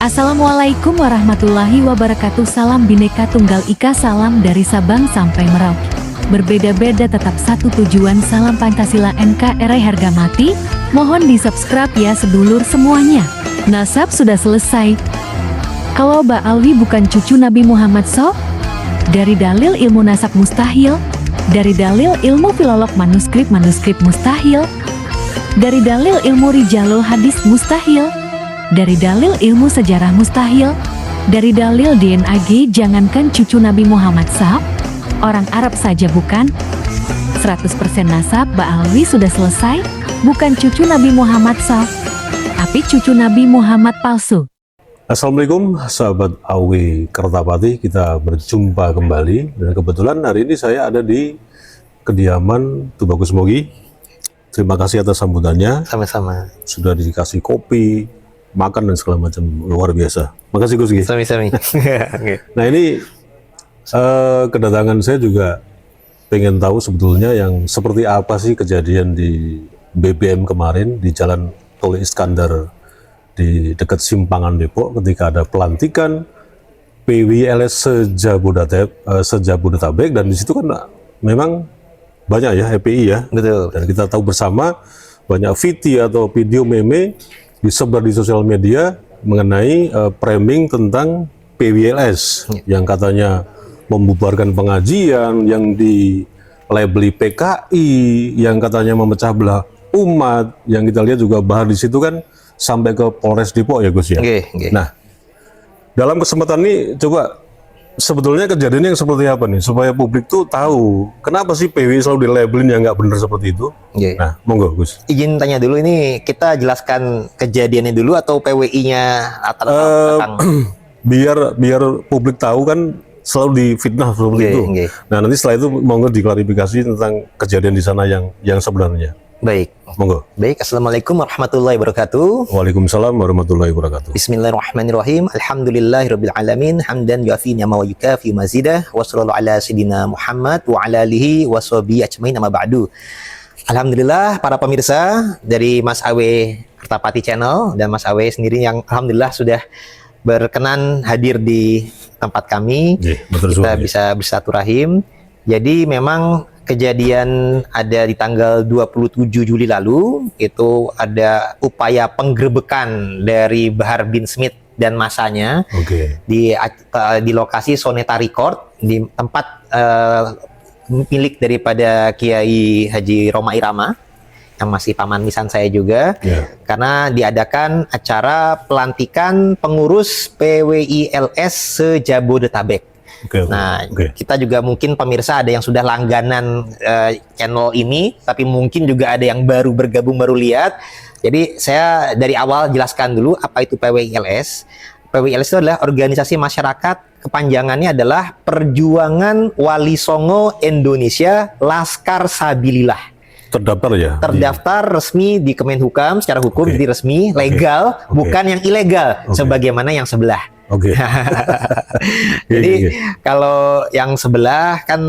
Assalamualaikum warahmatullahi wabarakatuh. Salam Bhinneka Tunggal Ika, salam dari Sabang sampai Merauke. Berbeda-beda tetap satu tujuan, salam Pancasila NKRI harga mati. Mohon di subscribe ya sedulur semuanya. Nasab sudah selesai. Kalau Mbak Alwi bukan cucu Nabi Muhammad SAW? Dari dalil ilmu nasab mustahil. Dari dalil ilmu filolog manuskrip mustahil. Dari dalil ilmu rijalul hadis mustahil. Dari dalil ilmu sejarah mustahil. Dari dalil DNAG, jangankan cucu Nabi Muhammad SAW, orang Arab saja bukan. 100% nasab Mbak Alwi sudah selesai, bukan cucu Nabi Muhammad SAW, tapi cucu Nabi Muhammad palsu. Assalamualaikum sahabat AW Kertapati, kita berjumpa kembali dan kebetulan hari ini saya ada di kediaman Tubagus Mogi. Terima kasih atas sambutannya. Sama-sama. Sudah dikasih kopi, makan dan segala macam, luar biasa. Makasih Gus Gi. Sami-sami. Nah ini kedatangan saya juga pengen tahu sebetulnya yang seperti apa sih kejadian di BBM kemarin di Jalan Tol Iskandar di dekat Simpangan Depok ketika ada pelantikan PWLS Sejabodetabek, dan di situ kan memang banyak ya FPI ya. Betul. Dan kita tahu bersama banyak video meme disebar di sosial media mengenai framing tentang PWLS yang katanya membubarkan pengajian, yang dilabeli PKI, yang katanya memecah belah umat, yang kita lihat juga bahar di situ kan sampai ke Polres Depok ya Gus ya. Nah, dalam kesempatan ini coba sebetulnya kejadiannya yang seperti apa nih supaya publik tuh tahu kenapa sih PWI selalu dilabelin yang nggak benar seperti itu. Nah, monggo Gus. Izin tanya dulu, ini kita jelaskan kejadiannya dulu atau PWI-nya atau biar publik tahu kan selalu difitnah seperti itu. Nah, nanti setelah itu monggo diklarifikasi tentang kejadian di sana yang sebenarnya. Baik. Monggo. Baik, Assalamualaikum warahmatullahi wabarakatuh. Waalaikumsalam warahmatullahi wabarakatuh. Bismillahirrahmanirrahim. Alhamdulillahirabbil alamin, hamdan yuafi ni'ama wa yukafi mazidah, wa sallallahu ala sayidina Muhammad wa ala alihi wa sahbihi ajmain, amma ba'du. Alhamdulillah para pemirsa dari Mas Awe Kertapati Channel dan Mas Awe sendiri yang alhamdulillah sudah berkenan hadir di tempat kami. Kita bisa bersilaturahim. Jadi memang kejadian ada di tanggal 27 Juli lalu, itu ada upaya penggerebekan dari Bahar bin Smith dan masanya di lokasi Soneta Record, di tempat milik daripada Kiai Haji Roma Irama yang masih paman nisan saya juga, karena diadakan acara pelantikan pengurus PWILS Sejabodetabek. Kita juga mungkin pemirsa ada yang sudah langganan channel ini, tapi mungkin juga ada yang baru bergabung, baru lihat. Jadi saya dari awal jelaskan dulu apa itu PWILS. PWILS itu adalah organisasi masyarakat, kepanjangannya adalah Perjuangan Wali Songo Indonesia Laskar Sabilillah. Terdaftar ya? Terdaftar resmi di Kemenhukam secara hukum, jadi resmi, legal, bukan yang ilegal sebagaimana yang sebelah. Jadi kalau yang sebelah kan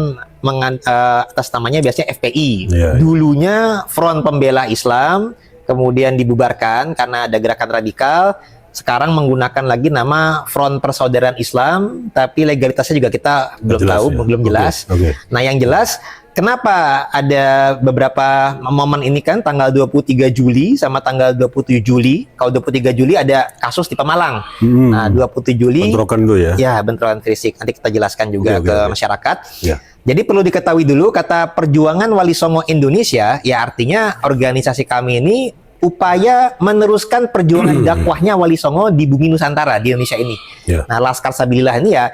atas namanya biasanya FPI. Dulunya Front Pembela Islam, kemudian dibubarkan karena ada gerakan radikal. Sekarang menggunakan lagi nama Front Persaudaraan Islam, tapi legalitasnya juga kita belum tahu, belum jelas. Nah, yang jelas kenapa ada beberapa momen ini kan tanggal 23 Juli sama tanggal 27 Juli. Kalau 23 Juli ada kasus di Pemalang. Nah, 27 Juli bentrokan itu ya. Ya, bentrokan fisik. Nanti kita jelaskan juga ke masyarakat. Jadi perlu diketahui dulu, kata Perjuangan Wali Songo Indonesia ya artinya organisasi kami ini upaya meneruskan perjuangan dakwahnya Wali Songo di bumi Nusantara, di Indonesia ini. Nah, Laskar Sabilillah ini ya,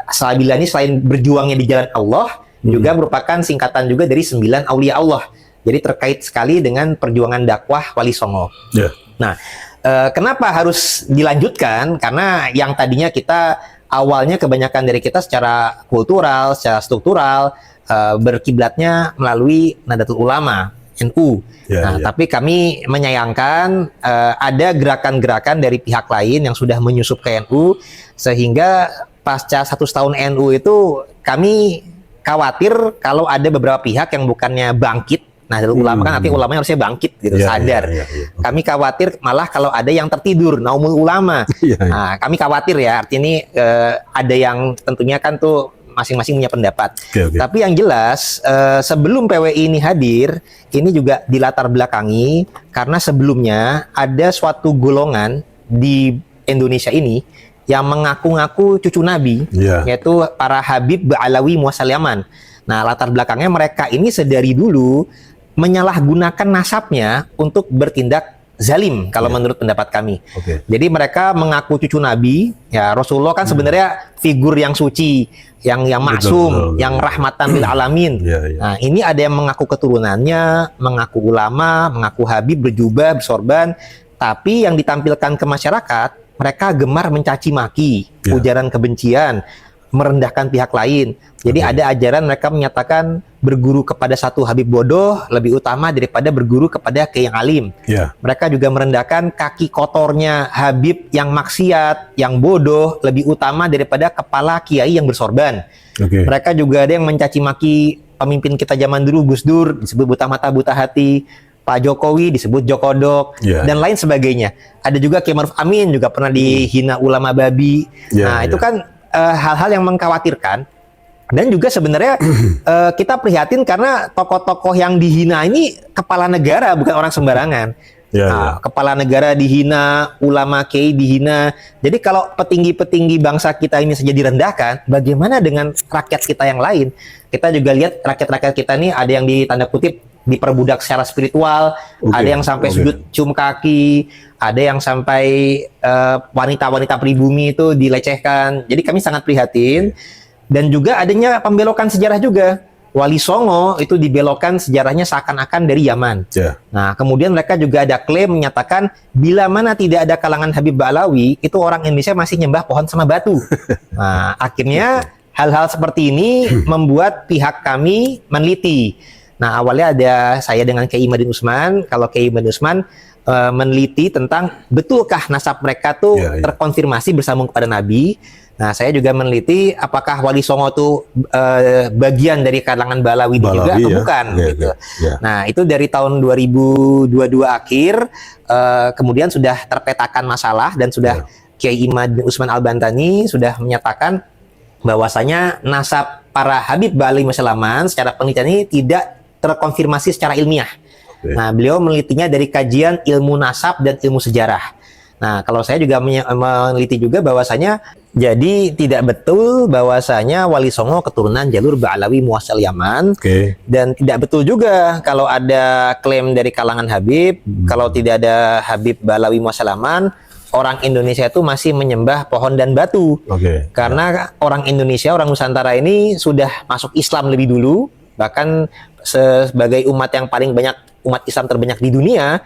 Sabilillah ini selain berjuangnya di jalan Allah, juga merupakan singkatan juga dari 9 Aulia Allah. Jadi terkait sekali dengan perjuangan dakwah Wali Songo. Nah, kenapa harus dilanjutkan? Karena yang tadinya kita awalnya kebanyakan dari kita secara kultural, secara struktural, berkiblatnya melalui Nahdlatul Ulama, NU. Tapi kami menyayangkan ada gerakan-gerakan dari pihak lain yang sudah menyusup ke NU, sehingga pasca 1 tahun NU itu kami khawatir kalau ada beberapa pihak yang bukannya bangkit Nahdlatul Ulama kan artinya ulamanya harusnya bangkit gitu, sadar. Kami khawatir malah kalau ada yang tertidur, naumul ulama. Nah, kami khawatir ya, artinya ini ada yang tentunya kan tuh masing-masing punya pendapat. Tapi yang jelas sebelum PWI ini hadir, ini juga dilatar belakangi karena sebelumnya ada suatu golongan di Indonesia ini yang mengaku-ngaku cucu Nabi, yaitu para Habib Ba'alawi Muasal Yaman. Nah, latar belakangnya mereka ini sedari dulu menyalahgunakan nasabnya untuk bertindak zalim kalau menurut pendapat kami. Jadi mereka mengaku cucu Nabi, ya Rasulullah kan sebenarnya figur yang suci, yang maksum, yang rahmatan lil alamin. Nah, ini ada yang mengaku keturunannya, mengaku ulama, mengaku habib, berjubah, bersorban, tapi yang ditampilkan ke masyarakat, mereka gemar mencaci maki, ujaran kebencian, merendahkan pihak lain. Jadi ada ajaran mereka menyatakan berguru kepada satu habib bodoh lebih utama daripada berguru kepada kiai yang alim. Mereka juga merendahkan kaki kotornya habib yang maksiat, yang bodoh lebih utama daripada kepala kiai yang bersorban. Mereka juga ada yang mencaci maki pemimpin kita zaman dulu, Gus Dur disebut buta mata buta hati, Pak Jokowi disebut Jokodok, dan lain sebagainya. Ada juga Kiai Maruf Amin juga pernah dihina ulama babi. Nah, itu kan hal-hal yang mengkhawatirkan. Dan juga sebenarnya kita prihatin karena tokoh-tokoh yang dihina ini kepala negara, bukan orang sembarangan. Kepala negara dihina, ulama kiai dihina. Jadi kalau petinggi-petinggi bangsa kita ini saja direndahkan, bagaimana dengan rakyat kita yang lain? Kita juga lihat rakyat-rakyat kita ini ada yang ditanda kutip diperbudak secara spiritual, ada yang sampai sujud cium kaki, ada yang sampai wanita-wanita pribumi itu dilecehkan. Jadi kami sangat prihatin. Dan juga adanya pembelokan sejarah juga. Wali Songo itu dibelokkan sejarahnya seakan-akan dari Yaman. Nah, kemudian mereka juga ada klaim menyatakan bila mana tidak ada kalangan Habib Ba'alawi, itu orang Indonesia masih nyembah pohon sama batu. Nah, akhirnya hal-hal seperti ini membuat pihak kami meneliti. Nah, awalnya ada saya dengan Kiai Imadin Usman. Kalau Kiai Imadin Usman meneliti tentang betulkah nasab mereka tuh terkonfirmasi bersambung kepada Nabi. Nah, saya juga meneliti apakah Wali Songo itu bagian dari kalangan Ba'alawi juga atau bukan. Gitu. Nah, itu dari tahun 2022 akhir, kemudian sudah terpetakan masalah dan sudah Kiai Imadin Usman Al-Bantani sudah menyatakan bahwasanya nasab para Habib Ba'alawi Muasalaman secara penelitian ini tidak terkonfirmasi secara ilmiah. Nah, beliau menelitinya dari kajian ilmu nasab dan ilmu sejarah. Nah, kalau saya juga meneliti juga bahwasanya jadi tidak betul bahwasanya Wali Songo keturunan jalur Ba'alawi Muasal Yaman. Dan tidak betul juga kalau ada klaim dari kalangan Habib, kalau tidak ada Habib Ba'alawi Muasal Yaman, orang Indonesia itu masih menyembah pohon dan batu. Karena orang Indonesia, orang Nusantara ini sudah masuk Islam lebih dulu, bahkan sebagai umat yang paling banyak, umat Islam terbanyak di dunia,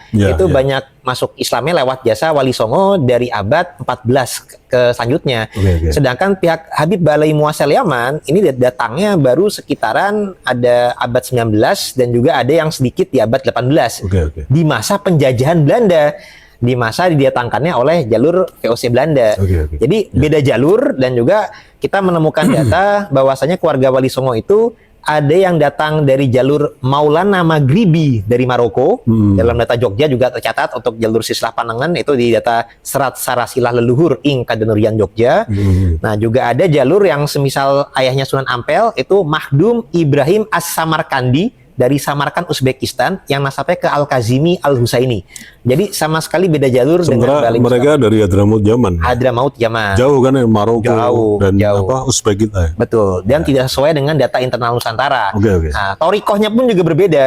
banyak masuk Islamnya lewat jasa Wali Songo dari abad 14 ke selanjutnya. Sedangkan pihak Habib Ba'alawi Muasal Yaman ini datangnya baru sekitaran ada abad 19 dan juga ada yang sedikit di abad 18. Di masa penjajahan Belanda, di masa didatangkannya oleh jalur VOC Belanda. Jadi beda jalur, dan juga kita menemukan data bahwasanya keluarga Wali Songo itu ada yang datang dari jalur Maulana Maghribi dari Maroko. Dalam data Jogja juga tercatat untuk jalur Sislah Panengan itu di data Serat Sarasilah Leluhur ing Kadenurian Jogja. Nah, juga ada jalur yang semisal ayahnya Sunan Ampel itu Mahdum Ibrahim As-Samarkandi dari Samarkand, Uzbekistan, yang nasabnya ke Al-Kazimi Al-Husaini. Jadi sama sekali beda jalur. Sementara dengan mereka dari Hadramaut Yaman. Hadramaut Yaman. Jauh kan ya, Maroko dan Uzbek kita. Betul. Dan tidak sesuai dengan data internal Nusantara. Nah, torikohnya pun juga berbeda.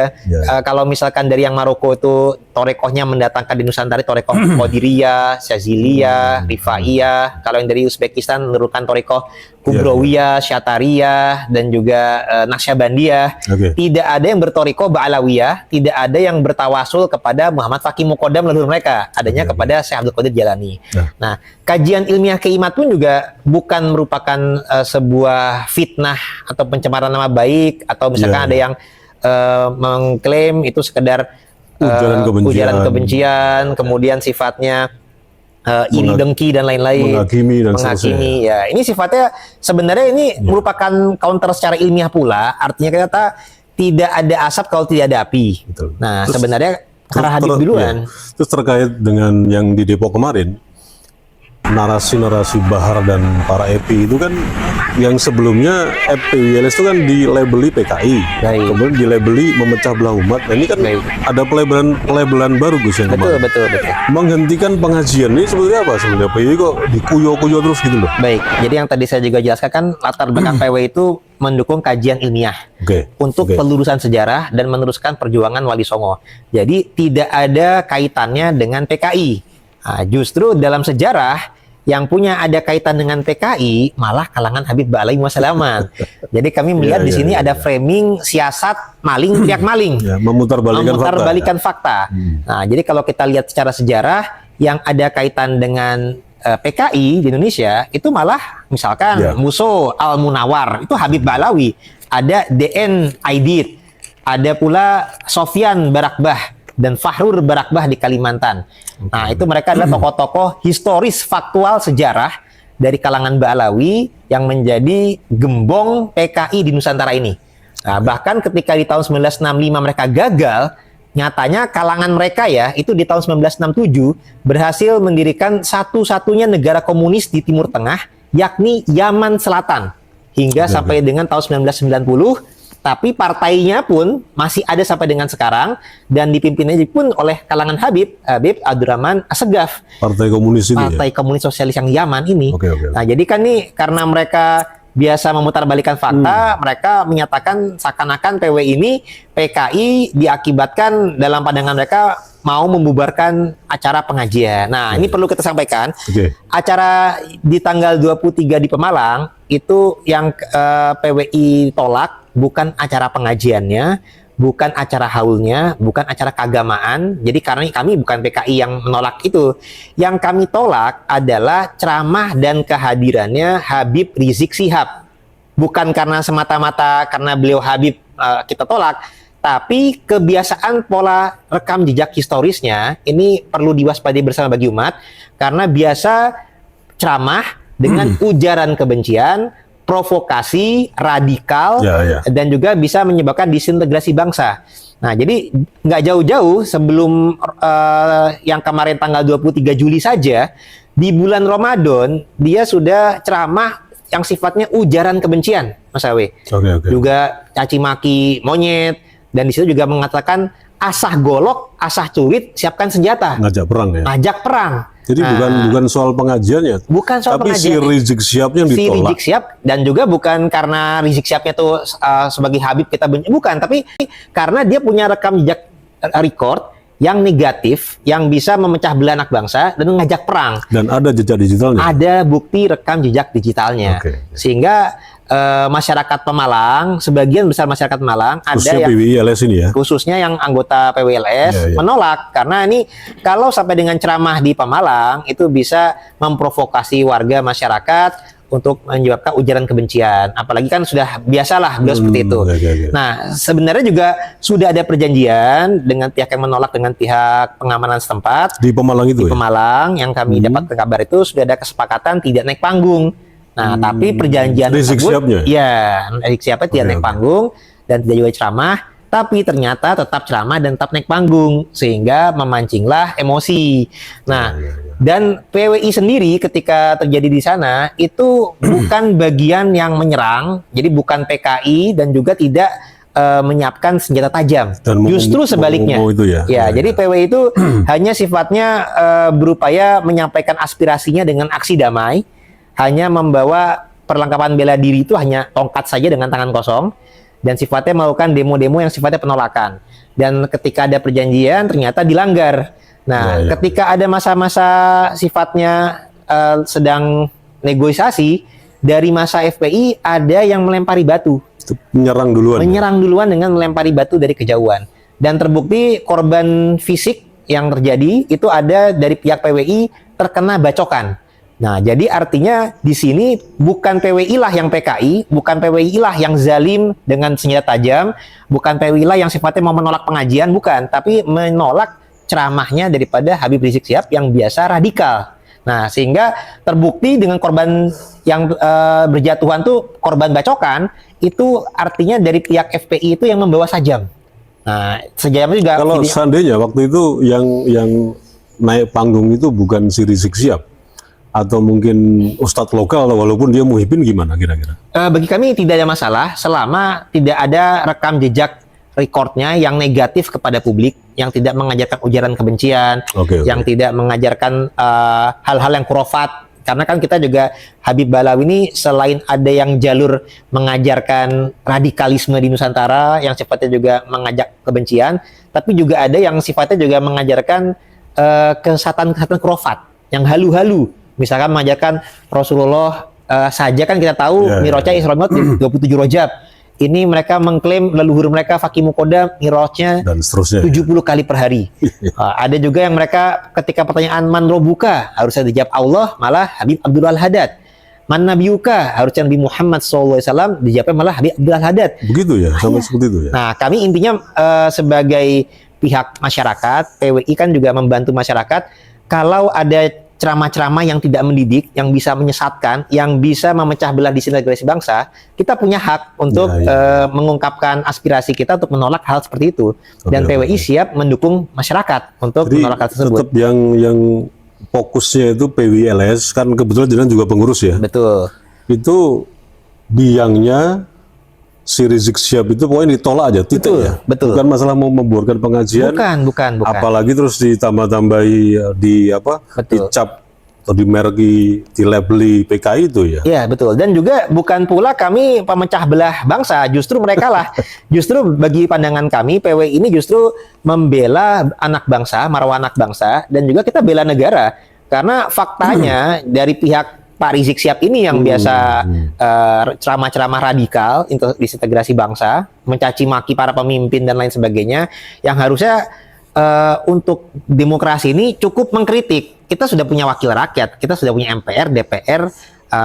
Kalau misalkan dari yang Maroko itu torikohnya mendatangkan di Nusantara torikoh Qadiriyah, Syaziliyah, Rifaiyah. Kalau yang dari Uzbekistan menurunkan torikoh Kubrawiyah, Syatariyah, dan juga Naqsyabandiyah. Tidak ada yang bertoriko Ba'alawiyah, tidak ada yang bertawasul kepada Muhammad Faqih Muqaddam leluhur mereka, adanya kepada Syekh Abdul Qadir Jalani. Nah, kajian ilmiah keimat pun juga bukan merupakan sebuah fitnah atau pencemaran nama baik, atau misalkan ada yang mengklaim itu sekedar ujaran kebencian, kemudian sifatnya iri dengki dan lain-lain, menghakimi. Ya, ini sifatnya sebenarnya ini merupakan counter secara ilmiah pula. Artinya tidak ada asap kalau tidak ada api. Betul. Nah, Terus- sebenarnya karena Habib duluan. Ya. Terus terkait dengan yang di Depok kemarin, narasi-narasi Bahar dan para EPI itu kan yang sebelumnya FPWLS itu kan dilabeli PKI, Baik. kemudian dilabeli memecah belah umat. Nah, ini kan Baik. ada pelabelan baru Gus yang Betul, kemarin. betul. Menghentikan pengajian ini sebetulnya apa sebenarnya? PWI kok dikuyo-kuyo terus gitu loh. Baik, jadi yang tadi saya juga jelaskan kan latar belakang PW itu mendukung kajian ilmiah Oke. untuk Oke. pelurusan sejarah dan meneruskan perjuangan Wali Songo. Jadi tidak ada kaitannya dengan PKI. Nah, justru dalam sejarah yang punya ada kaitan dengan PKI malah kalangan Habib Ba'alaihi Wasallaman. Jadi kami melihat Ya, di ya, sini ya, ada ya. framing siasat maling teriak maling. Ya, memutarbalikkan fakta. Nah, jadi kalau kita lihat secara sejarah yang ada kaitan dengan PKI di Indonesia itu malah misalkan Ya. Muso Al-Munawar itu Habib Ba'alawi, ada DN Aidit, ada pula Sofyan Barakbah dan Fahrur Barakbah di Kalimantan. Nah, itu mereka adalah tokoh-tokoh historis faktual sejarah dari kalangan Ba'alawi yang menjadi gembong PKI di Nusantara ini. Nah, bahkan ketika di tahun 1965 mereka gagal, nyatanya kalangan mereka ya, itu di tahun 1967 berhasil mendirikan satu-satunya negara komunis di Timur Tengah, yakni Yaman Selatan. Hingga sampai dengan tahun 1990, tapi partainya pun masih ada sampai dengan sekarang dan dipimpinnya pun oleh kalangan Habib Abdurrahman Assegaf. Partai Komunis ini Partai ya. Komunis Sosialis yang Yaman ini. Oke. Nah, jadi kan nih karena mereka biasa memutarbalikkan fakta, mereka menyatakan seakan-akan PW ini PKI diakibatkan dalam pandangan mereka mau membubarkan acara pengajian. Nah, ini perlu kita sampaikan. Oke. Acara di tanggal 23 di Pemalang itu yang PWI tolak bukan acara pengajiannya, bukan acara haulnya, bukan acara keagamaan. Jadi karena kami bukan PKI yang menolak itu. Yang kami tolak adalah ceramah dan kehadirannya Habib Rizik Syihab. Bukan karena semata-mata karena beliau Habib kita tolak, tapi kebiasaan pola rekam jejak historisnya ini perlu diwaspadai bersama bagi umat karena biasa ceramah dengan ujaran kebencian, provokasi, radikal, dan juga bisa menyebabkan disintegrasi bangsa. Nah, jadi nggak jauh-jauh sebelum yang kemarin tanggal 23 Juli saja, di bulan Ramadan, dia sudah ceramah yang sifatnya ujaran kebencian, Mas Awe. Oke. Juga caci maki monyet, dan di situ juga mengatakan asah golok, asah curit, siapkan senjata. Ngajak perang ya. Ngajak perang. Jadi bukan soal pengajiannya, bukan soal tapi pengajian. si Rizik Syihabnya yang Si ditolak. Rizik Syihab, dan juga bukan karena Rizik Syihabnya tuh sebagai Habib kita benci, bukan, tapi karena dia punya rekam jejak record yang negatif, yang bisa memecah belah anak bangsa dan ngajak perang. Dan ada jejak digitalnya. Ada bukti rekam jejak digitalnya. Oke. Sehingga masyarakat Pemalang, sebagian besar masyarakat Pemalang ada Khususnya yang PWILS ini ya. khususnya yang anggota PWLS menolak karena ini kalau sampai dengan ceramah di Pemalang itu bisa memprovokasi warga masyarakat untuk menyebabkan ujaran kebencian, apalagi kan sudah biasalah beliau seperti itu. Nah, sebenarnya juga sudah ada perjanjian dengan pihak yang menolak dengan pihak pengamanan setempat Di Pemalang itu di ya? Pemalang yang kami dapat kabar itu sudah ada kesepakatan tidak naik panggung. Nah, tapi perjanjian Rizik Syihabnya? ya, Rizik Syihab tidak naik panggung dan tidak juga ceramah, tapi ternyata tetap ceramah dan tetap naik panggung sehingga memancinglah emosi. Nah, dan PWI sendiri ketika terjadi di sana itu bukan bagian yang menyerang, jadi bukan PKI dan juga tidak menyiapkan senjata tajam. Dan Justru sebaliknya. itu ya. Jadi PWI itu hanya sifatnya berupaya menyampaikan aspirasinya dengan aksi damai. Hanya membawa perlengkapan bela diri itu hanya tongkat saja dengan tangan kosong dan sifatnya melakukan demo-demo yang sifatnya penolakan. Dan ketika ada perjanjian ternyata dilanggar. Nah, ketika ada masa-masa sifatnya sedang negosiasi dari masa FPI ada yang melempari batu. Menyerang duluan. Menyerang duluan dengan melempari batu dari kejauhan. Dan terbukti korban fisik yang terjadi itu ada dari pihak PWI terkena bacokan. Nah, jadi artinya di sini bukan PWI lah yang PKI, bukan PWI lah yang zalim dengan senjata tajam, bukan PWI lah yang sifatnya mau menolak pengajian, bukan, tapi menolak ceramahnya daripada Habib Rizik Syihab yang biasa radikal. Nah, sehingga terbukti dengan korban yang berjatuhan tuh korban bacokan, itu artinya dari pihak FPI itu yang membawa sajam. Nah, sajam juga Kalau seandainya waktu itu yang naik panggung itu bukan si Rizik Syihab atau mungkin ustadz lokal walaupun dia muhibin, gimana kira-kira? Bagi kami tidak ada masalah selama tidak ada rekam jejak recordnya yang negatif kepada publik, yang tidak mengajarkan ujaran kebencian, yang tidak mengajarkan hal-hal yang khurafat. Karena kan kita juga Habib Balawi ini selain ada yang jalur mengajarkan radikalisme di Nusantara yang sifatnya juga mengajak kebencian, tapi juga ada yang sifatnya juga mengajarkan kesesatan-kesesatan khurafat yang halu-halu. Misalkan mengajarkan Rasulullah saja kan kita tahu Mi'rajnya Isra Mi'raj 27 Rajab. Ini mereka mengklaim leluhur mereka Fakih Muqaddam Mi'rajnya dan seterusnya 70 kali per hari. Ada juga yang mereka ketika pertanyaan man robuka harusnya dijawab Allah, malah Habib Abdul Al-Haddad. Man nabiyuka harusnya Nabi Muhammad SAW, dijawabnya malah Habib Abdul Al-Haddad. Begitu ya, sampai seperti itu ya. Nah, kami intinya sebagai pihak masyarakat, PWI kan juga membantu masyarakat kalau ada ceramah-ceramah yang tidak mendidik, yang bisa menyesatkan, yang bisa memecah belah disintegrasi bangsa, kita punya hak untuk mengungkapkan aspirasi kita untuk menolak hal seperti itu. Dan PWI siap mendukung masyarakat untuk menolak hal tersebut. Tetap yang fokusnya itu PWLS, kan kebetulan jenengan juga pengurus ya. Betul. Itu biangnya si Rizik Syihab itu pokoknya ditolak aja, titik ya. Betul. Bukan masalah mau membuarkan pengajian. Bukan. Apalagi terus ditambah-tambahi dicap atau dimerki, dilabeli PKI itu ya. Iya, betul. Dan juga bukan pula kami pemecah belah bangsa, justru mereka lah. Justru bagi pandangan kami, PWI ini justru membela anak bangsa, marwah anak bangsa, dan juga kita bela negara. Karena faktanya dari pihak Pak Rizik Syihab ini yang biasa ceramah-ceramah radikal, disintegrasi bangsa, mencaci maki para pemimpin dan lain sebagainya, yang harusnya untuk demokrasi ini cukup mengkritik. Kita sudah punya wakil rakyat, kita sudah punya MPR, DPR,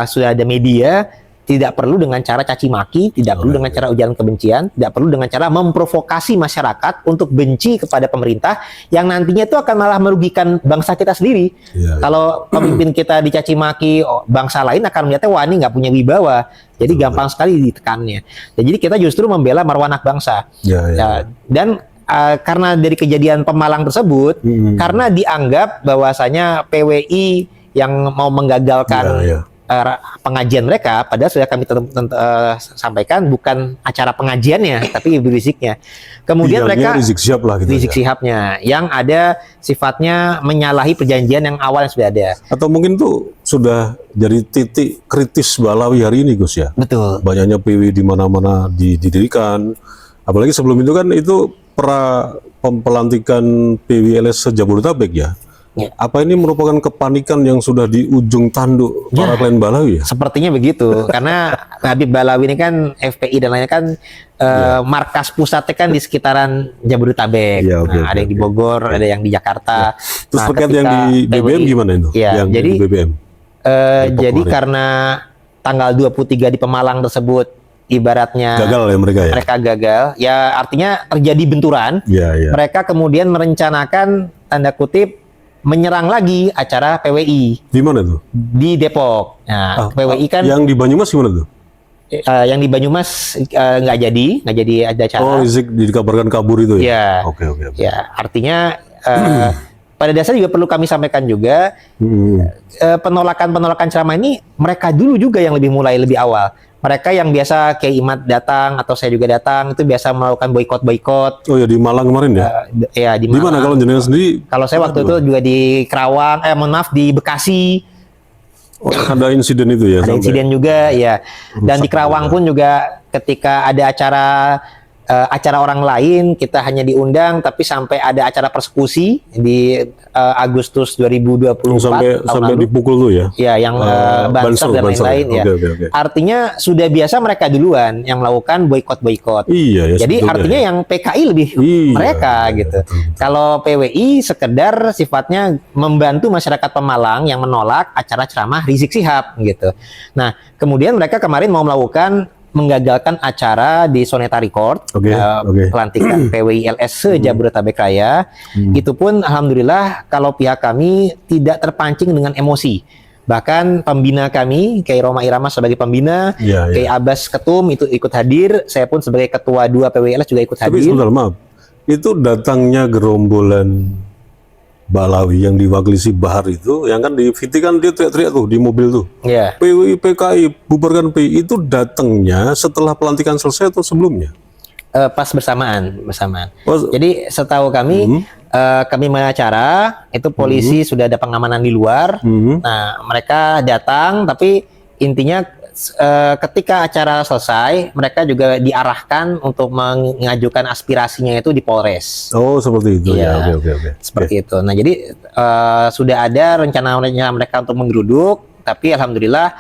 sudah ada media. Tidak perlu dengan cara caci maki, tidak perlu dengan cara ujaran kebencian, tidak perlu dengan cara memprovokasi masyarakat untuk benci kepada pemerintah yang nantinya itu akan malah merugikan bangsa kita sendiri. Kalau pemimpin kita dicaci maki, bangsa lain akan melihatnya wah ini nggak punya wibawa, jadi gampang sekali ditekannya. Jadi kita justru membela marwah anak bangsa. Dan karena dari kejadian Pemalang tersebut, karena dianggap bahwasanya PWI yang mau menggagalkan pengajian mereka, padahal sudah kami sampaikan bukan acara pengajiannya, tapi Habib Riziknya. Kemudian mereka Rizik Syihab lah gitu. Rizik Syihab-nya yang ada sifatnya menyalahi perjanjian yang awal yang sudah ada. Atau mungkin tuh sudah jadi titik kritis Balawi hari ini, Gus ya. Betul. Banyaknya PW di mana-mana didirikan. Apalagi sebelum itu kan itu pelantikan PWLS se-Jabodetabek ya. Apa ini merupakan kepanikan yang sudah di ujung tanduk para klien Balawi ya? Sepertinya begitu, karena Habib Balawi ini kan FPI dan lainnya kan markas pusatnya kan di sekitaran Jabodetabek. Ada yang di Bogor, ada yang di Jakarta. Terus terkait yang di BBM gimana itu? Yang jadi di BBM? Jadi karena tanggal 23 di Pemalang tersebut ibaratnya gagal ya mereka gagal, ya artinya terjadi benturan. Mereka kemudian merencanakan tanda kutip menyerang lagi acara PWI. Di mana tuh? Di Depok. Nah, PWI kan yang di Banyumas gimana tuh? Yang di Banyumas nggak jadi ada acara. Oh, Rizik dikabarkan kabur itu ya? Oke. Ya, artinya pada dasarnya juga perlu kami sampaikan juga penolakan ceramah ini mereka dulu juga yang mulai lebih awal. Mereka yang biasa kayak Imad datang atau saya juga datang itu biasa melakukan boikot. Oh ya, di Malang kemarin ya? Ya di Malang. Di mana kalau jenengan sendiri? Kalau saya waktu itu juga di Kerawang, di Bekasi. Oh, ada insiden itu ya? Ada insiden juga ya. Dan di Kerawang pun juga ketika ada acara orang lain kita hanya diundang, tapi sampai ada acara persekusi di Agustus 2024 sampai dipukul tuh ya? Ya, yang banser dan lain-lain ya. Okay. Artinya sudah biasa mereka duluan yang melakukan boikot. Iya ya. Jadi artinya yang PKI lebih mereka gitu. Kalau PWI sekedar sifatnya membantu masyarakat Pemalang yang menolak acara ceramah Rizik Syihab gitu. Nah, kemudian mereka kemarin mau melakukan menggagalkan acara di Soneta Record, pelantikan PWILS se-Jabodetabek Raya. Itu pun alhamdulillah kalau pihak kami tidak terpancing dengan emosi. Bahkan pembina kami, Kiai Roma Irama sebagai pembina, Kiai Abbas Ketum itu ikut hadir, saya pun sebagai ketua 2 PWILS juga ikut hadir. Tapi sebentar, maaf, itu datangnya gerombolan Balawi yang diwakili si Bahar itu, yang kan di VT kan dia teriak-teriak tuh di mobil tuh. PWI, PKI, bubarkan PI, itu datangnya setelah pelantikan selesai atau sebelumnya? Pas bersamaan. Jadi setahu kami, kami mengacara, itu polisi sudah ada pengamanan di luar. Nah, mereka datang, tapi intinya ketika acara selesai, mereka juga diarahkan untuk mengajukan aspirasinya itu di Polres. Oh, seperti itu ya. Oke. Seperti itu. Nah, jadi sudah ada rencana mereka untuk menggeruduk, tapi alhamdulillah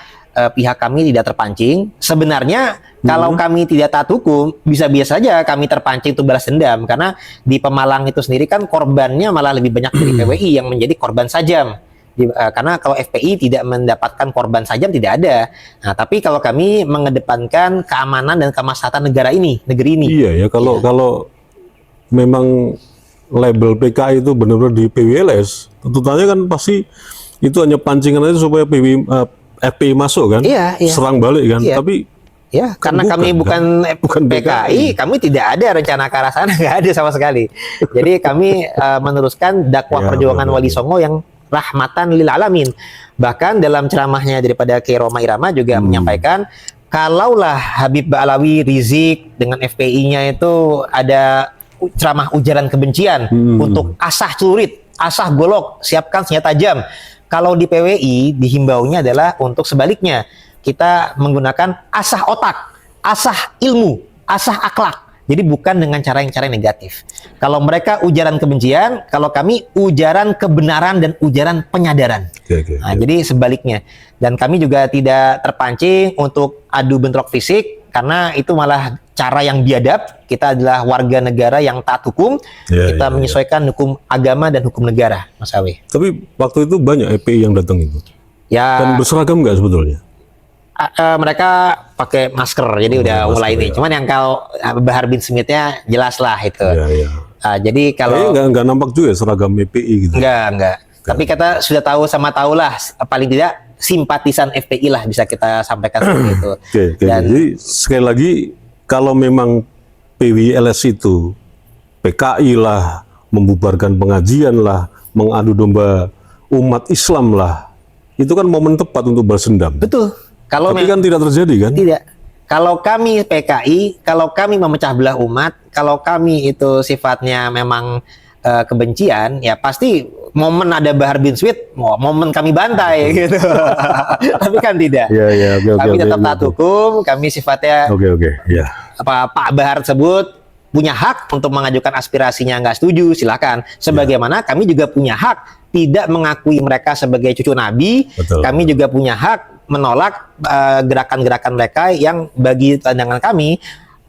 pihak kami tidak terpancing. Sebenarnya kalau kami tidak taat hukum, bisa-bisa saja kami terpancing untuk balas dendam, karena di Pemalang itu sendiri kan korbannya malah lebih banyak dari PWI yang menjadi korban sajam. Karena kalau FPI tidak mendapatkan korban sajam tidak ada. Nah, tapi kalau kami mengedepankan keamanan dan kemaslahatan negeri ini. Iya ya, kalau memang label PKI itu benar-benar di PWLS, tuntutannya kan pasti itu hanya pancingan aja supaya FPI masuk kan, serang balik kan. Tapi karena kami bukan PKI, kami tidak ada rencana ke arah sana, nggak ada sama sekali. Jadi kami meneruskan dakwah perjuangan Wali Songo yang rahmatan lil alamin. Bahkan dalam ceramahnya daripada Kiai Roma Irama juga menyampaikan, kalaulah Habib Ba'alawi Rizik dengan FPI-nya itu ada ceramah ujaran kebencian untuk asah celurit, asah golok, siapkan senjata tajam. Kalau di PWI dihimbaunya adalah untuk sebaliknya, kita menggunakan asah otak, asah ilmu, asah akhlak. Jadi bukan dengan cara yang negatif. Kalau mereka ujaran kebencian, kalau kami ujaran kebenaran dan ujaran penyadaran. Jadi sebaliknya. Dan kami juga tidak terpancing untuk adu bentrok fisik, karena itu malah cara yang biadab. Kita adalah warga negara yang taat hukum. Kita menyesuaikan hukum agama dan hukum negara, Mas Awi. Tapi waktu itu banyak FPI yang datang itu. Dan berseragam nggak sebetulnya? Mereka pakai masker, jadi udah mulai ini. Cuman yang kalau Bahar bin Smith-nya jelas lah itu. Jadi kalau nggak nampak juga seragam FPI gitu. Enggak. Tapi kita sudah tahu lah, paling tidak simpatisan FPI lah bisa kita sampaikan seperti itu. Jadi sekali lagi, kalau memang PWLS itu PKI lah, membubarkan pengajian lah, mengadu domba umat Islam lah, itu kan momen tepat untuk balas dendam. Betul. Tapi kan tidak terjadi kan? Tidak. Kalau kami PKI, kalau kami memecah belah umat, kalau kami itu sifatnya memang kebencian, ya pasti momen ada Bahar bin Smith, momen kami bantai gitu. Tapi kan tidak. Kami tetap taat hukum, kami sifatnya Pak Bahar tersebut punya hak untuk mengajukan aspirasinya, nggak setuju, silakan. Sebagaimana kami juga punya hak tidak mengakui mereka sebagai cucu Nabi. Kami juga punya hak menolak gerakan-gerakan mereka yang bagi pandangan kami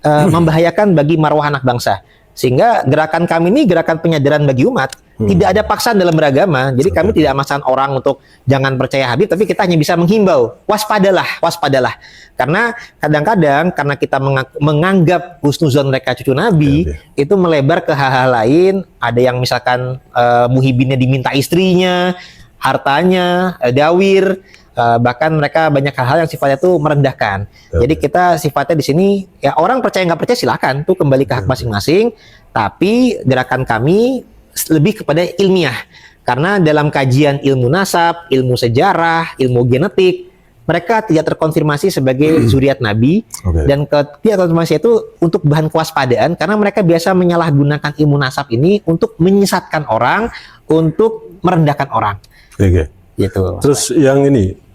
membahayakan bagi marwah anak bangsa. Sehingga gerakan kami ini gerakan penyadaran bagi umat, tidak ada paksaan dalam beragama. Jadi kami tidak memaksakan orang untuk jangan percaya Habib, tapi kita hanya bisa menghimbau, waspadalah. Karena kadang-kadang karena kita menganggap husnuzon mereka cucu Nabi, itu melebar ke hal-hal lain. Ada yang misalkan muhibinnya diminta istrinya, hartanya, dawir. Bahkan mereka banyak hal-hal yang sifatnya itu merendahkan. Jadi kita sifatnya di sini, ya orang percaya nggak percaya silakan, tuh kembali ke hak masing-masing. Tapi gerakan kami lebih kepada ilmiah, karena dalam kajian ilmu nasab, ilmu sejarah, ilmu genetik, mereka tidak terkonfirmasi sebagai zuriat Nabi. Dan tidak terkonfirmasi itu untuk bahan kewaspadaan, karena mereka biasa menyalahgunakan ilmu nasab ini untuk menyesatkan orang, untuk merendahkan orang. Gitu. Terus yang ini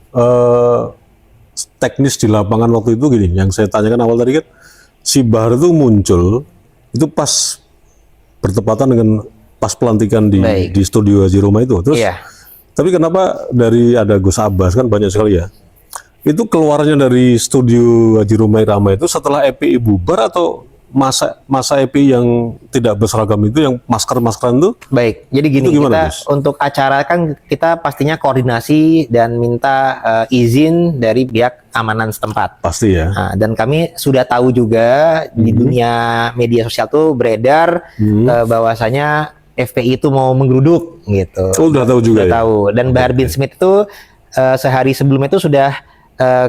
teknis di lapangan waktu itu gini, yang saya tanyakan awal tadi kan, si Bahar itu muncul itu pas bertepatan dengan pas pelantikan di studio Haji Roma itu. Terus tapi kenapa dari ada Gus Abbas kan banyak sekali ya, itu keluarnya dari studio Haji Roma Irama itu setelah FPI bubar atau masa EPI yang tidak berseragam itu, yang maskeran itu? Baik, jadi gini, Itu gimana, kita Gus? untuk acara kan kita pastinya koordinasi dan minta izin dari pihak keamanan setempat. Pasti ya. Nah, dan kami sudah tahu juga di dunia media sosial tuh beredar bahwasanya FPI itu mau menggeruduk gitu. Oh, udah tahu juga Sudah ya? tahu. Dan Bahar bin Smith itu sehari sebelumnya itu sudah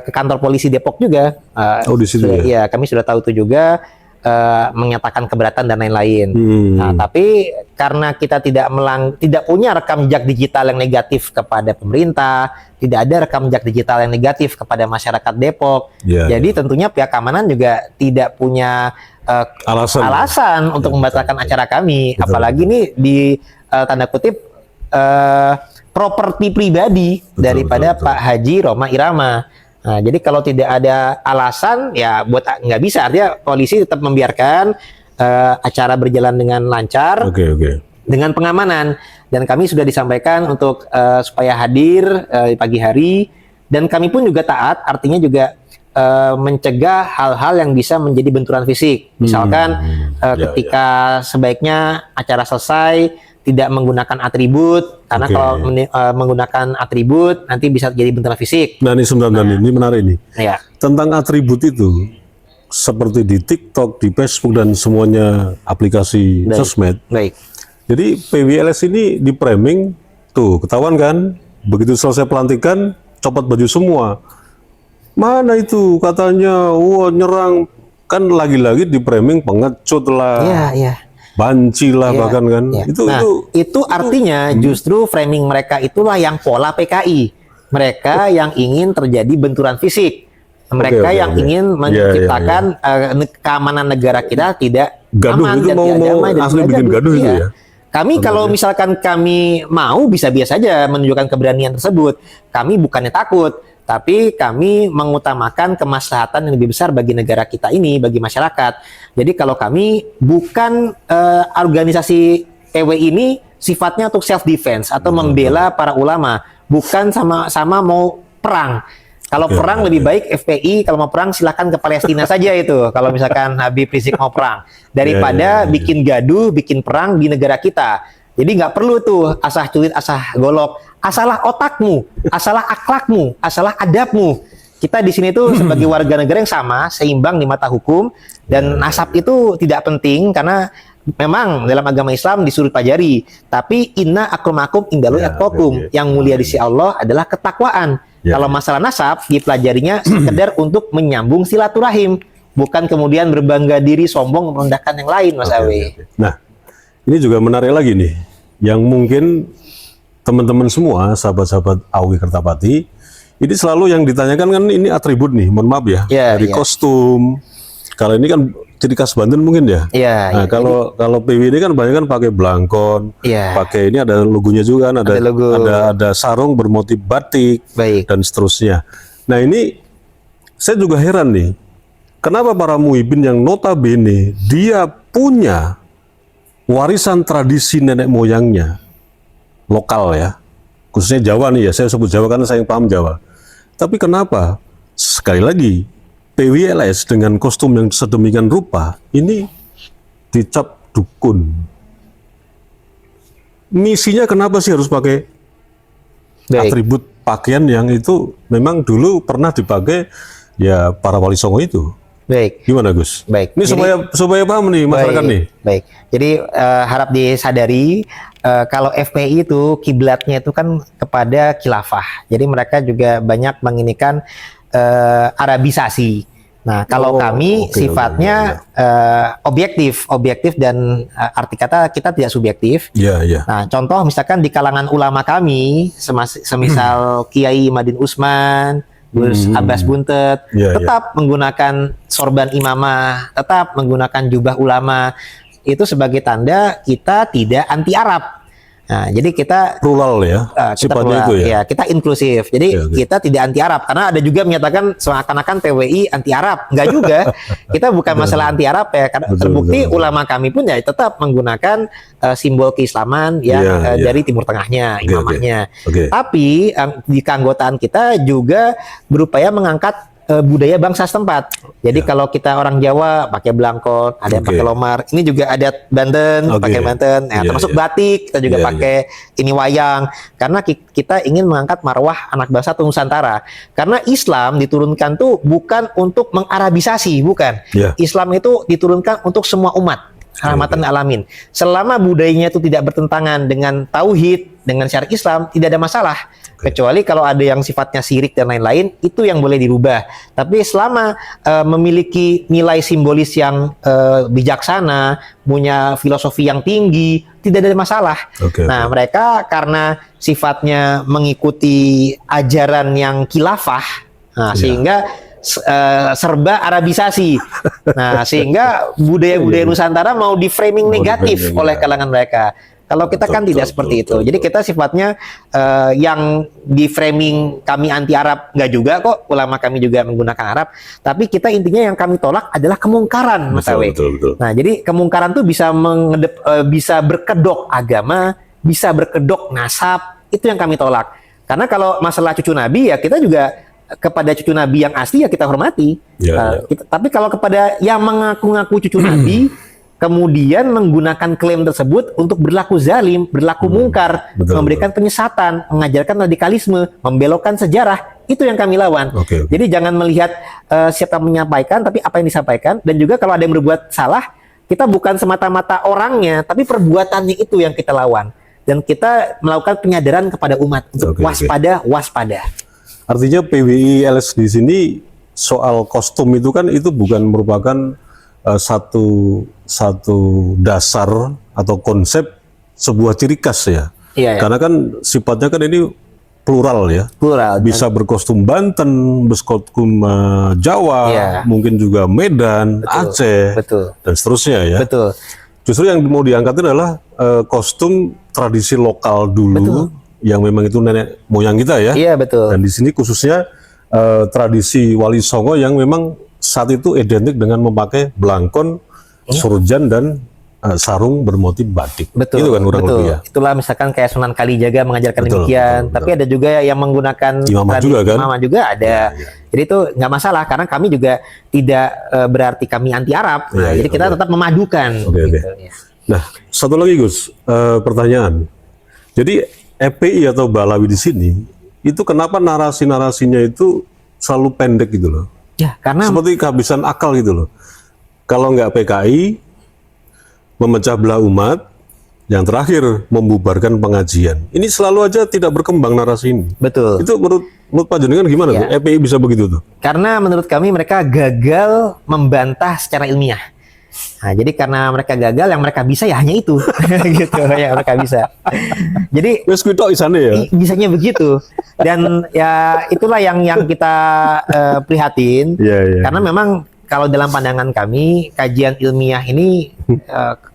ke kantor polisi Depok juga. Oh, di situ ya? Iya, kami sudah tahu itu juga, menyatakan keberatan dan lain-lain. Nah, tapi karena kita tidak punya rekam jejak digital yang negatif kepada pemerintah, tidak ada rekam jejak digital yang negatif kepada masyarakat Depok. Ya, Jadi tentunya pihak keamanan juga tidak punya alasan untuk membatalkan acara kami. Betul, Apalagi ini di tanda kutip properti pribadi daripada betul. Pak Haji Roma Irama. Nah, jadi kalau tidak ada alasan, ya buat nggak bisa. Artinya polisi tetap membiarkan acara berjalan dengan lancar, Oke. dengan pengamanan. Dan kami sudah disampaikan untuk supaya hadir di pagi hari. Dan kami pun juga taat, artinya juga mencegah hal-hal yang bisa menjadi benturan fisik. Misalkan ketika sebaiknya acara selesai, tidak menggunakan atribut, karena kalau menggunakan atribut nanti bisa jadi benturan fisik. Nah ini sebentar, ini menarik nih. Ya. Tentang atribut itu, seperti di TikTok, di Facebook, dan semuanya aplikasi sosmed. Baik. Jadi PWLS ini di framing, tuh ketahuan kan, begitu selesai pelantikan, copot baju semua. Mana itu katanya, wah nyerang, kan lagi-lagi di framing pengecut lah. Iya. Banci lah bahkan kan. Nah, itu artinya justru framing mereka itulah yang pola PKI. Mereka yang ingin terjadi benturan fisik. Mereka yang ingin menciptakan keamanan negara kita tidak gaduh aman itu dan mau damai dan asli tidak bikin gaduh itu ya. Kami kalau misalkan kami mau bisa-bisa saja menunjukkan keberanian tersebut. Kami bukannya takut, tapi kami mengutamakan kemaslahatan yang lebih besar bagi negara kita ini, bagi masyarakat. Jadi kalau kami bukan organisasi PW ini sifatnya untuk self defense atau membela para ulama, bukan sama-sama mau perang. Kalau perang lebih baik FPI, kalau mau perang silakan ke Palestina saja itu. Kalau misalkan Habib Rizik mau perang, daripada bikin gaduh, bikin perang di negara kita. Jadi nggak perlu tuh asah cuit, asah golok. Asalah otakmu, asalah akhlakmu, asalah adabmu. Kita di sini tuh sebagai warga negara yang sama, seimbang di mata hukum, dan nasab itu tidak penting karena memang dalam agama Islam disuruh pelajari. Tapi inna akramakum indallahi atqakum. Yang mulia di sisi Allah adalah ketakwaan. Kalau masalah nasab dipelajarinya sekedar untuk menyambung silaturahim, bukan kemudian berbangga diri, sombong, merendahkan yang lain, Mas Awi. Nah, ini juga menarik lagi nih, yang mungkin teman-teman semua, sahabat-sahabat Awi Kertapati, ini selalu yang ditanyakan kan ini atribut nih, mohon maaf ya, dari kostum. Kalau ini kan ciri khas Banten mungkin ya. Nah, kalau PW ini kan banyak kan pakai belangkon, pakai ini ada logonya juga kan, ada sarung bermotif batik dan seterusnya. Nah ini saya juga heran nih, kenapa para muhibin yang notabene dia punya warisan tradisi nenek moyangnya lokal ya, khususnya Jawa nih ya, saya sebut Jawa karena saya yang paham Jawa. Tapi kenapa sekali lagi PWLS dengan kostum yang sedemikian rupa ini dicap dukun? Misinya kenapa sih harus pakai atribut pakaian yang itu memang dulu pernah dipakai ya para wali songo itu? Gimana Gus? Ini supaya paham nih masyarakat nih. Jadi harap disadari kalau FPI itu kiblatnya itu kan kepada khilafah. Jadi mereka juga banyak menginikan Arabisasi. Nah, kalau kami sifatnya objektif dan arti kata kita tidak subjektif. Nah, contoh misalkan di kalangan ulama kami, semisal Kiai Madin Usman, Gus Abbas Buntet, tetap menggunakan sorban imamah, tetap menggunakan jubah ulama. Itu sebagai tanda kita tidak anti Arab. Nah, jadi kita plural ya, sifatnya itu ya. Kita inklusif. Jadi kita tidak anti Arab karena ada juga menyatakan seakan-akan PWI anti Arab. Enggak juga. Kita bukan masalah anti Arab ya. Karena terbukti ulama kami pun ya tetap menggunakan simbol keislaman yang dari Timur Tengahnya, imamahnya. Tapi di keanggotaan kita juga berupaya mengangkat budaya bangsa setempat. Jadi kalau kita orang Jawa pakai belangkon, ada yang pakai lomar. Ini juga adat Banten, pakai Banten. Nah, termasuk batik, kita juga pakai ini wayang. Karena kita ingin mengangkat marwah anak bangsa atau Nusantara. Karena Islam diturunkan tuh bukan untuk mengarabisasi, bukan. Islam itu diturunkan untuk semua umat. Rahmatan alamin. Selama budayanya itu tidak bertentangan dengan tauhid, dengan syariat Islam, tidak ada masalah. Kecuali kalau ada yang sifatnya syirik dan lain-lain, itu yang boleh dirubah. Tapi selama memiliki nilai simbolis yang bijaksana, punya filosofi yang tinggi, tidak ada masalah. Nah, mereka karena sifatnya mengikuti ajaran yang khilafah, sehingga serba Arabisasi. Nah, sehingga budaya-budaya Nusantara mau di framing negatif oleh kalangan mereka. Kalau kita kan tidak seperti itu. Jadi kita sifatnya yang di framing kami anti Arab nggak juga kok. Ulama kami juga menggunakan Arab. Tapi kita intinya yang kami tolak adalah kemungkaran, Mas Awe. Nah, jadi kemungkaran tuh bisa berkedok agama, bisa berkedok nasab. Itu yang kami tolak. Karena kalau masalah cucu Nabi ya kita juga kepada cucu Nabi yang asli ya kita hormati. Tapi kalau kepada yang mengaku-ngaku cucu Nabi kemudian menggunakan klaim tersebut untuk berlaku zalim, berlaku mungkar, memberikan penyesatan, mengajarkan radikalisme, membelokkan sejarah, itu yang kami lawan. Jadi jangan melihat siapa menyampaikan, tapi apa yang disampaikan. Dan juga kalau ada yang berbuat salah, kita bukan semata-mata orangnya, tapi perbuatannya itu yang kita lawan. Dan kita melakukan penyadaran kepada umat untuk waspada. Artinya PWI LS di sini soal kostum itu kan itu bukan merupakan satu dasar atau konsep sebuah ciri khas ya. Karena kan sifatnya kan ini plural ya. Bisa berkostum Banten, berkostum Jawa, mungkin juga Medan, Aceh, dan seterusnya ya. Justru yang mau diangkat adalah kostum tradisi lokal dulu yang memang itu nenek moyang kita ya. Dan di sini khususnya tradisi Wali Songo yang memang saat itu identik dengan memakai belangkon, surjan dan sarung bermotif batik. Itu kan kurang lebih ya. Itulah misalkan kayak Sunan Kalijaga mengajarkan demikian. Tapi ada juga yang menggunakan imamah juga kan? Imamah juga ada. Jadi itu nggak masalah karena kami juga tidak berarti kami anti Arab. Jadi kita tetap memadukan. Nah, satu lagi Gus, pertanyaan. Jadi FPI atau Balawi di sini itu kenapa narasi-narasinya itu selalu pendek gitu loh? Karena seperti kehabisan akal gitu loh. Kalau nggak PKI memecah belah umat, yang terakhir membubarkan pengajian. Ini selalu aja tidak berkembang narasi ini. Itu menurut Pak Jenengan gimana tuh? FPI bisa begitu tuh? Karena menurut kami mereka gagal membantah secara ilmiah. Nah, jadi karena mereka gagal, yang mereka bisa ya hanya itu, gitu ya mereka bisa. Jadi bisanya begitu. Dan ya itulah yang kita prihatin. Karena memang kalau dalam pandangan kami kajian ilmiah ini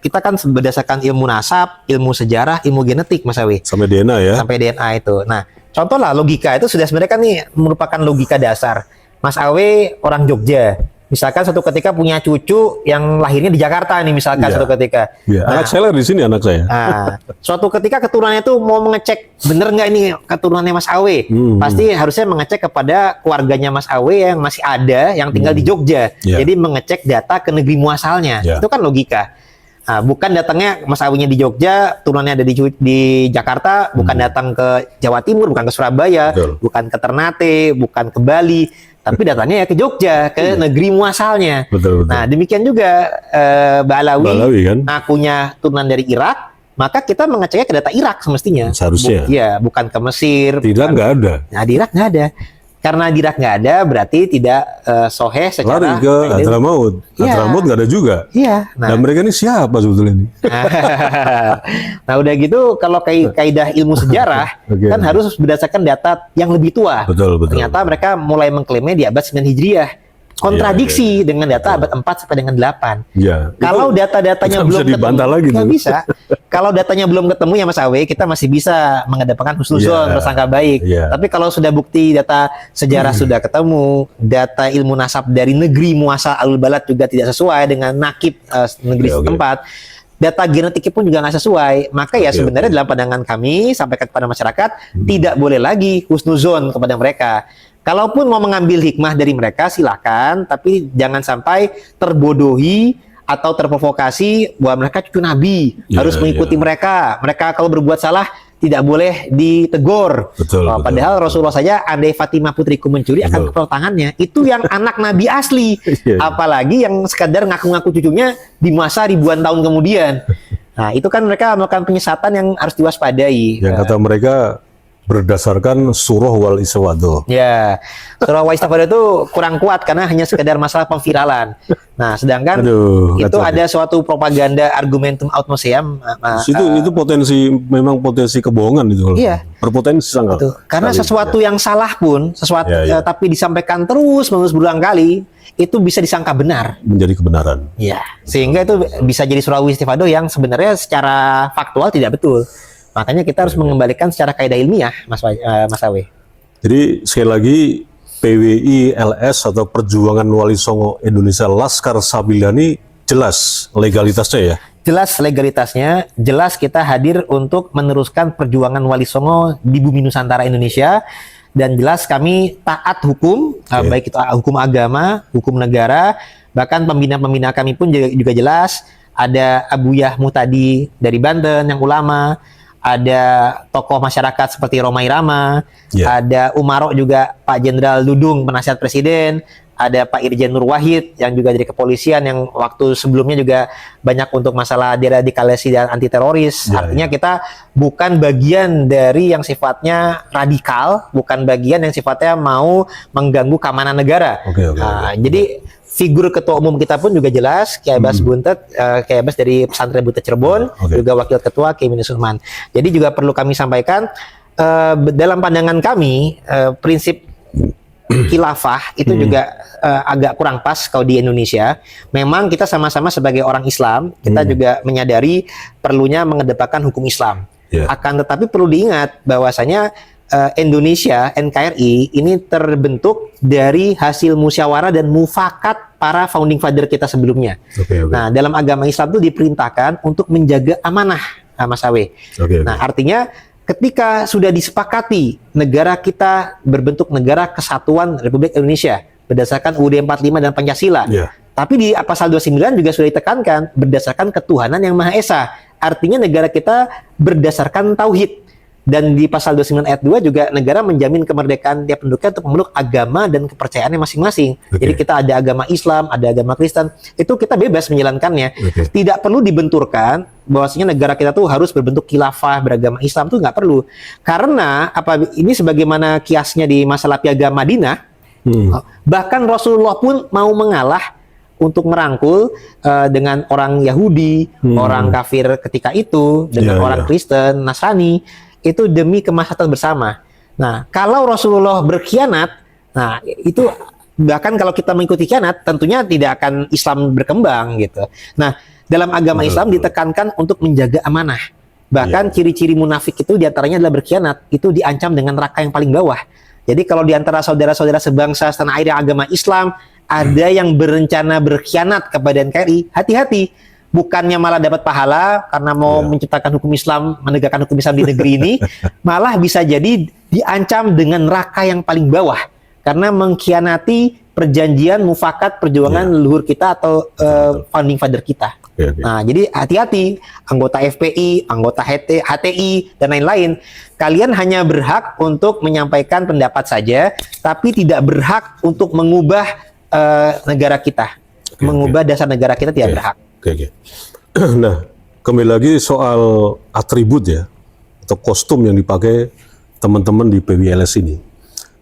kita kan berdasarkan ilmu nasab, ilmu sejarah, ilmu genetik, Mas Awi. Sampai DNA ya. Sampai DNA itu. Nah, contoh lah logika itu sudah sebenarnya kan nih merupakan logika dasar. Mas Awi orang Jogja. Misalkan suatu ketika punya cucu yang lahirnya di Jakarta nih misalkan suatu ketika. Anak saya di sini anak saya. Suatu ketika keturunannya itu mau mengecek bener nggak ini keturunannya Mas Awe. Pasti harusnya mengecek kepada keluarganya Mas Awe yang masih ada yang tinggal di Jogja. Jadi mengecek data ke negeri muasalnya. Itu kan logika. Bukan datangnya Mas Awinya di Jogja, turunannya ada di Jakarta, bukan datang ke Jawa Timur, bukan ke Surabaya, bukan ke Ternate, bukan ke Bali. Tapi datanya ya ke Jogja, ke negeri muasalnya. Nah, demikian juga Balawi kan? Akunya turunan dari Irak, maka kita mengeceknya ke data Irak semestinya. Seharusnya. Bukan ke Mesir. Tidak, nggak ada. Nah, di Irak nggak ada. Karena di Irak nggak ada, berarti tidak soheh secara... Lari ke Hadramaut. Hadramaut nggak ada juga. Nah, mereka ini siapa sebetulnya ini? Nah, udah gitu, kalau kaidah ilmu sejarah, kan harus berdasarkan data yang lebih tua. Ternyata mereka mulai mengklaimnya di abad 9 Hijriah. Kontradiksi dengan data abad 4 sampai dengan 8. Kalau data-datanya belum ketemu, nggak bisa. Kalau datanya belum ketemu ya Mas Awe, kita masih bisa mengedepankan husnuzon, prasangka baik. Tapi kalau sudah bukti data sejarah sudah ketemu, data ilmu nasab dari negeri muasal alul balad juga tidak sesuai dengan nakib negeri setempat, data genetiknya pun juga nggak sesuai, maka ya sebenarnya dalam pandangan kami sampaikan kepada masyarakat tidak boleh lagi husnuzon kepada mereka. kalaupun mau mengambil hikmah dari mereka silakan, tapi jangan sampai terbodohi atau terprovokasi bahwa mereka cucu Nabi, harus mengikuti mereka. Mereka kalau berbuat salah tidak boleh ditegur. Padahal Rasulullah saja, andai Fatimah putriku mencuri akan kepotong tangannya. Itu yang anak Nabi asli. Apalagi yang sekadar ngaku-ngaku cucunya di masa ribuan tahun kemudian. Nah, itu kan mereka melakukan penyesatan yang harus diwaspadai. Yang kata mereka berdasarkan surah wal istifado. Ya, surah wal istifado itu kurang kuat karena hanya sekedar masalah pemviralan. Nah, sedangkan itu ada suatu propaganda argumentum aut museum. Itu memang potensi kebohongan itu. Iya. Berpotensi sangat. Karena sesuatu yang salah pun, tapi disampaikan terus menerus berulang kali, itu bisa disangka benar. Menjadi kebenaran. Iya. Sehingga itu bisa jadi surah wal istifado yang sebenarnya secara faktual tidak betul. Makanya kita harus mengembalikan secara kaidah ilmiah, Mas Awe. Jadi sekali lagi PWI LS atau Perjuangan Wali Songo Indonesia Laskar Sabila ini jelas legalitasnya ya? Jelas legalitasnya, jelas kita hadir untuk meneruskan perjuangan Wali Songo di bumi Nusantara Indonesia, dan jelas kami taat hukum, baik itu hukum agama, hukum negara, bahkan pembina-pembina kami pun juga jelas. Ada Abuyah Muhtadi dari Banten yang ulama, ada tokoh masyarakat seperti Roma Irama, ada Umarok juga Pak Jenderal Dudung, penasihat presiden, ada Pak Irjen Nur Wahid yang juga dari kepolisian yang waktu sebelumnya juga banyak untuk masalah deradikalisasi dan anti teroris. Artinya kita bukan bagian dari yang sifatnya radikal, bukan bagian yang sifatnya mau mengganggu keamanan negara. Jadi figur ketua umum kita pun juga jelas, Kiai Abbas Buntet, Kiai Abbas dari pesantren Buntet Cirebon, juga wakil ketua Kiai Minus Usman. Jadi juga perlu kami sampaikan, dalam pandangan kami, prinsip khilafah itu juga agak kurang pas kalau di Indonesia. Memang kita sama-sama sebagai orang Islam, kita juga menyadari perlunya mengedepankan hukum Islam. Akan tetapi perlu diingat bahwasanya Indonesia, NKRI ini terbentuk dari hasil musyawarah dan mufakat para founding father kita sebelumnya. Nah, dalam agama Islam itu diperintahkan untuk menjaga amanah, Mas Awe. Nah, artinya ketika sudah disepakati negara kita berbentuk negara kesatuan Republik Indonesia berdasarkan UUD 45 dan Pancasila. Tapi di pasal 29 juga sudah ditekankan berdasarkan ketuhanan yang Maha Esa. Artinya negara kita berdasarkan tauhid. Dan di pasal 29 ayat 2 juga negara menjamin kemerdekaan tiap penduduknya untuk memeluk agama dan kepercayaannya masing-masing. Jadi kita ada agama Islam, ada agama Kristen, itu kita bebas menjalankannya. Tidak perlu dibenturkan bahwasanya negara kita tuh harus berbentuk khilafah beragama Islam, tuh nggak perlu. Karena ini sebagaimana kiasnya di masalah Piagam Madinah, bahkan Rasulullah pun mau mengalah untuk merangkul dengan orang Yahudi, orang kafir ketika itu, dengan orang Kristen, Nasrani, itu demi kemaslahatan bersama. Nah, kalau Rasulullah berkhianat, nah itu bahkan kalau kita mengikuti khianat, tentunya tidak akan Islam berkembang gitu. Nah, dalam agama Islam ditekankan untuk menjaga amanah. Bahkan ciri-ciri munafik itu diantaranya adalah berkhianat, itu diancam dengan neraka yang paling bawah. Jadi kalau diantara saudara-saudara sebangsa setanah air yang agama Islam ada yang berencana berkhianat kepada NKRI, hati-hati. Bukannya malah dapat pahala karena mau menciptakan hukum Islam, menegakkan hukum Islam di negeri ini, malah bisa jadi diancam dengan neraka yang paling bawah karena mengkhianati perjanjian mufakat perjuangan leluhur kita atau founding father kita. Nah, jadi hati-hati, anggota FPI, anggota HTI, dan lain-lain. Kalian hanya berhak untuk menyampaikan pendapat saja, tapi tidak berhak untuk mengubah negara kita. Mengubah dasar negara kita tidak berhak. Nah, kembali lagi soal atribut ya, atau kostum yang dipakai teman-teman di PWLS ini.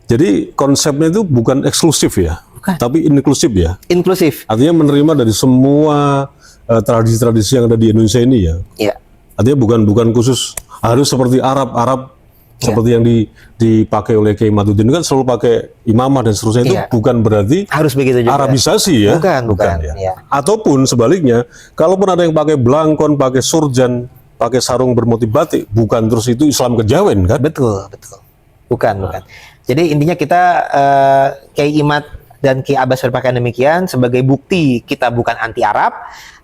Jadi konsepnya itu bukan eksklusif ya, tapi inklusif ya. Inklusif. Artinya menerima dari semua tradisi-tradisi yang ada di Indonesia ini ya. Artinya bukan khusus harus seperti Arab seperti yang dipakai oleh Kiai Maduddin kan selalu pakai imamah dan seterusnya, itu bukan berarti harus begitu juga. Arabisasi ya. Bukan ya. Ataupun sebaliknya, kalaupun ada yang pakai belangkon, pakai surjan, pakai sarung bermotif batik, bukan terus itu Islam kejawen kan? Betul. Bukan. Jadi intinya kita Kiai Imad dan Kiai Abbas berpakaian demikian sebagai bukti kita bukan anti Arab,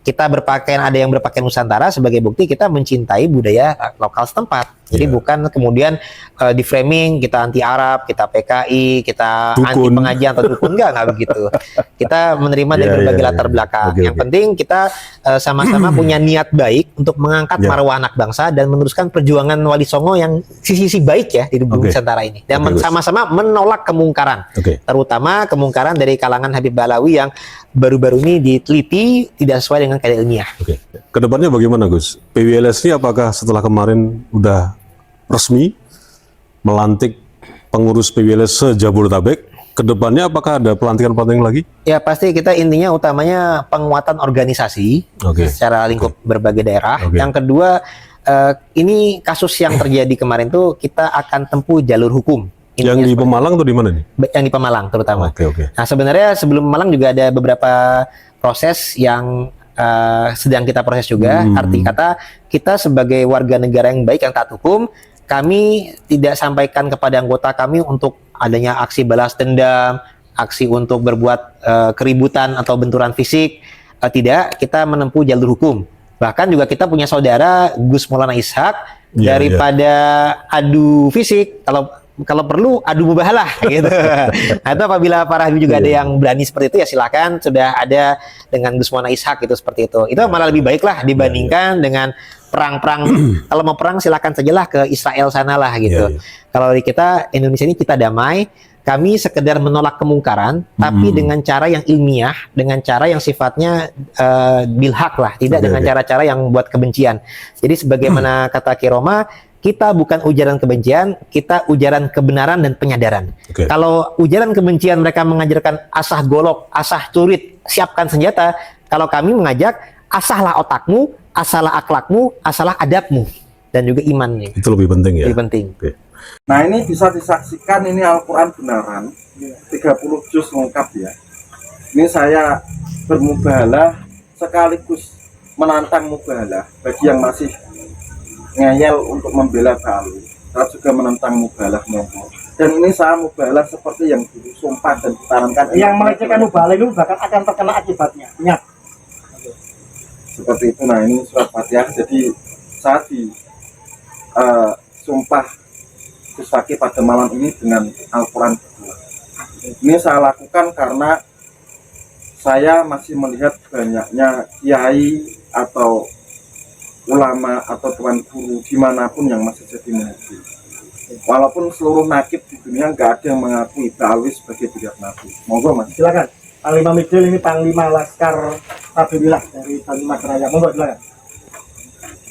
kita berpakaian, ada yang berpakaian Nusantara sebagai bukti kita mencintai budaya lokal setempat. Jadi bukan kemudian di framing kita anti Arab, kita PKI, kita anti pengajian atau dukun, enggak begitu. Kita menerima dari berbagai latar belakang. Yang penting kita sama-sama punya niat baik untuk mengangkat marwah anak bangsa dan meneruskan perjuangan Wali Songo yang sisi-sisi baik ya di bumi Nusantara ini. Dan sama-sama menolak kemungkaran, terutama kemungkaran dari kalangan Habib Balawi yang baru-baru ini diteliti tidak sesuai dengan kaedah ilmiah. Kedepannya bagaimana Gus? PWLS ini apakah setelah kemarin udah resmi melantik pengurus PWLS se-Jabodetabek, kedepannya apakah ada pelantikan-pelantikan lagi? Ya pasti kita intinya utamanya penguatan organisasi secara lingkup berbagai daerah. Yang kedua, ini kasus yang terjadi kemarin tuh kita akan tempuh jalur hukum. Yang di Pemalang atau di mana nih? Yang di Pemalang terutama. Nah sebenarnya sebelum Pemalang juga ada beberapa proses yang sedang kita proses juga. Arti kata kita sebagai warga negara yang baik yang taat hukum, kami tidak sampaikan kepada anggota kami untuk adanya aksi balas dendam, aksi untuk berbuat keributan atau benturan fisik. Tidak, kita menempuh jalur hukum. Bahkan juga kita punya saudara Gus Maulana Ishak, daripada adu fisik, kalau perlu adu mubahalah gitu. Atau apabila para habib juga ada yang berani seperti itu ya silakan, sudah ada dengan Gus Maulana Ishak itu seperti itu. Itu malah lebih baik lah dibandingkan dengan perang-perang. Kalau mau perang silakan sajalah ke Israel sana lah gitu. Kalau di kita Indonesia ini kita damai, kami sekedar menolak kemungkaran tapi dengan cara yang ilmiah, dengan cara yang sifatnya bilhak lah, tidak dengan cara-cara yang buat kebencian. Jadi sebagaimana kata Kiroma, kita bukan ujaran kebencian, kita ujaran kebenaran dan penyadaran. Kalau ujaran kebencian mereka mengajarkan asah golok, asah curit, siapkan senjata. Kalau kami mengajak asahlah otakmu, asahlah akhlakmu, asahlah adabmu, dan juga imannya. Itu lebih penting ya? Lebih penting. Nah ini bisa disaksikan, ini Al-Quran benaran, 30 juz lengkap ya. Ini saya bermubahalah sekaligus menantang mubahalah bagi yang masih ngeyel untuk membela Balawi. Saya juga menentang mubahalah monggo. Dan ini saya mubahalah seperti yang dulu sumpah dan ditanamkan. Yang melecehkan mubahalah itu bahkan akan terkena akibatnya. Ingat. Seperti itu. Nah ini surat Fatihah. Jadi saya di sumpah Gus Fakih pada malam ini dengan Al-Quran. Ini saya lakukan karena saya masih melihat banyaknya kiai atau ulama atau tuan guru dimanapun yang masih jadi nabi. Walaupun seluruh nakib di dunia nggak ada yang mengakui Balawi sebagai beliau nabi. Monggo mas. Silakan. Panglima Midil ini Panglima Laskar Tabibillah dari Panglima Kerajaan. Monggo silakan.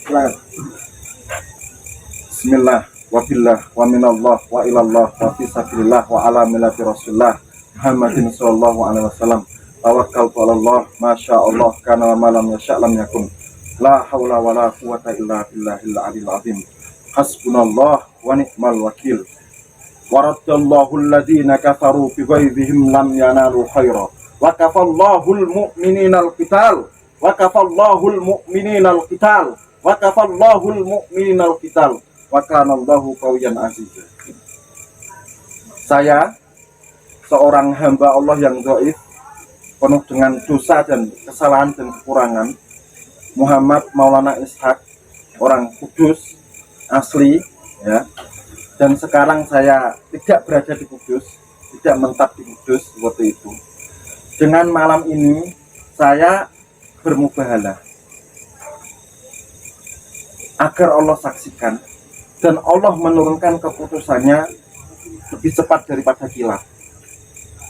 Silakan. Bismillah. Wabillah wa minallah wa ilallah wa fi sabilillah wa ala millati rasulillah Muhammadin sallallahu alaihi wasallam. Tawakkaltu 'ala Allah, masya Allah kana wa ma lam yasha' lam yakun. La haula wa la quwwata illa billahil aliyil azim. Hasbunallah wa ni'mal wakil. Wa raddallahu alladhina kafaru bi ghaizihim lam yanalu khaira. Wa kafallahu al-mu'minina al-qital. Wa kafallahu al-mu'minina al-qital. Wa kafallahu al-mu'minina al-qital. Wa kana Allahu qawiyyan azizan. Saya seorang hamba Allah yang dhaif, penuh dengan dosa dan kesalahan dan kekurangan, Muhammad Maulana Ishak, orang Kudus asli ya. Dan sekarang saya tidak berada di Kudus, tidak mentap di Kudus seperti itu. Dengan malam ini saya bermubahalah agar Allah saksikan dan Allah menurunkan keputusannya lebih cepat daripada kilat.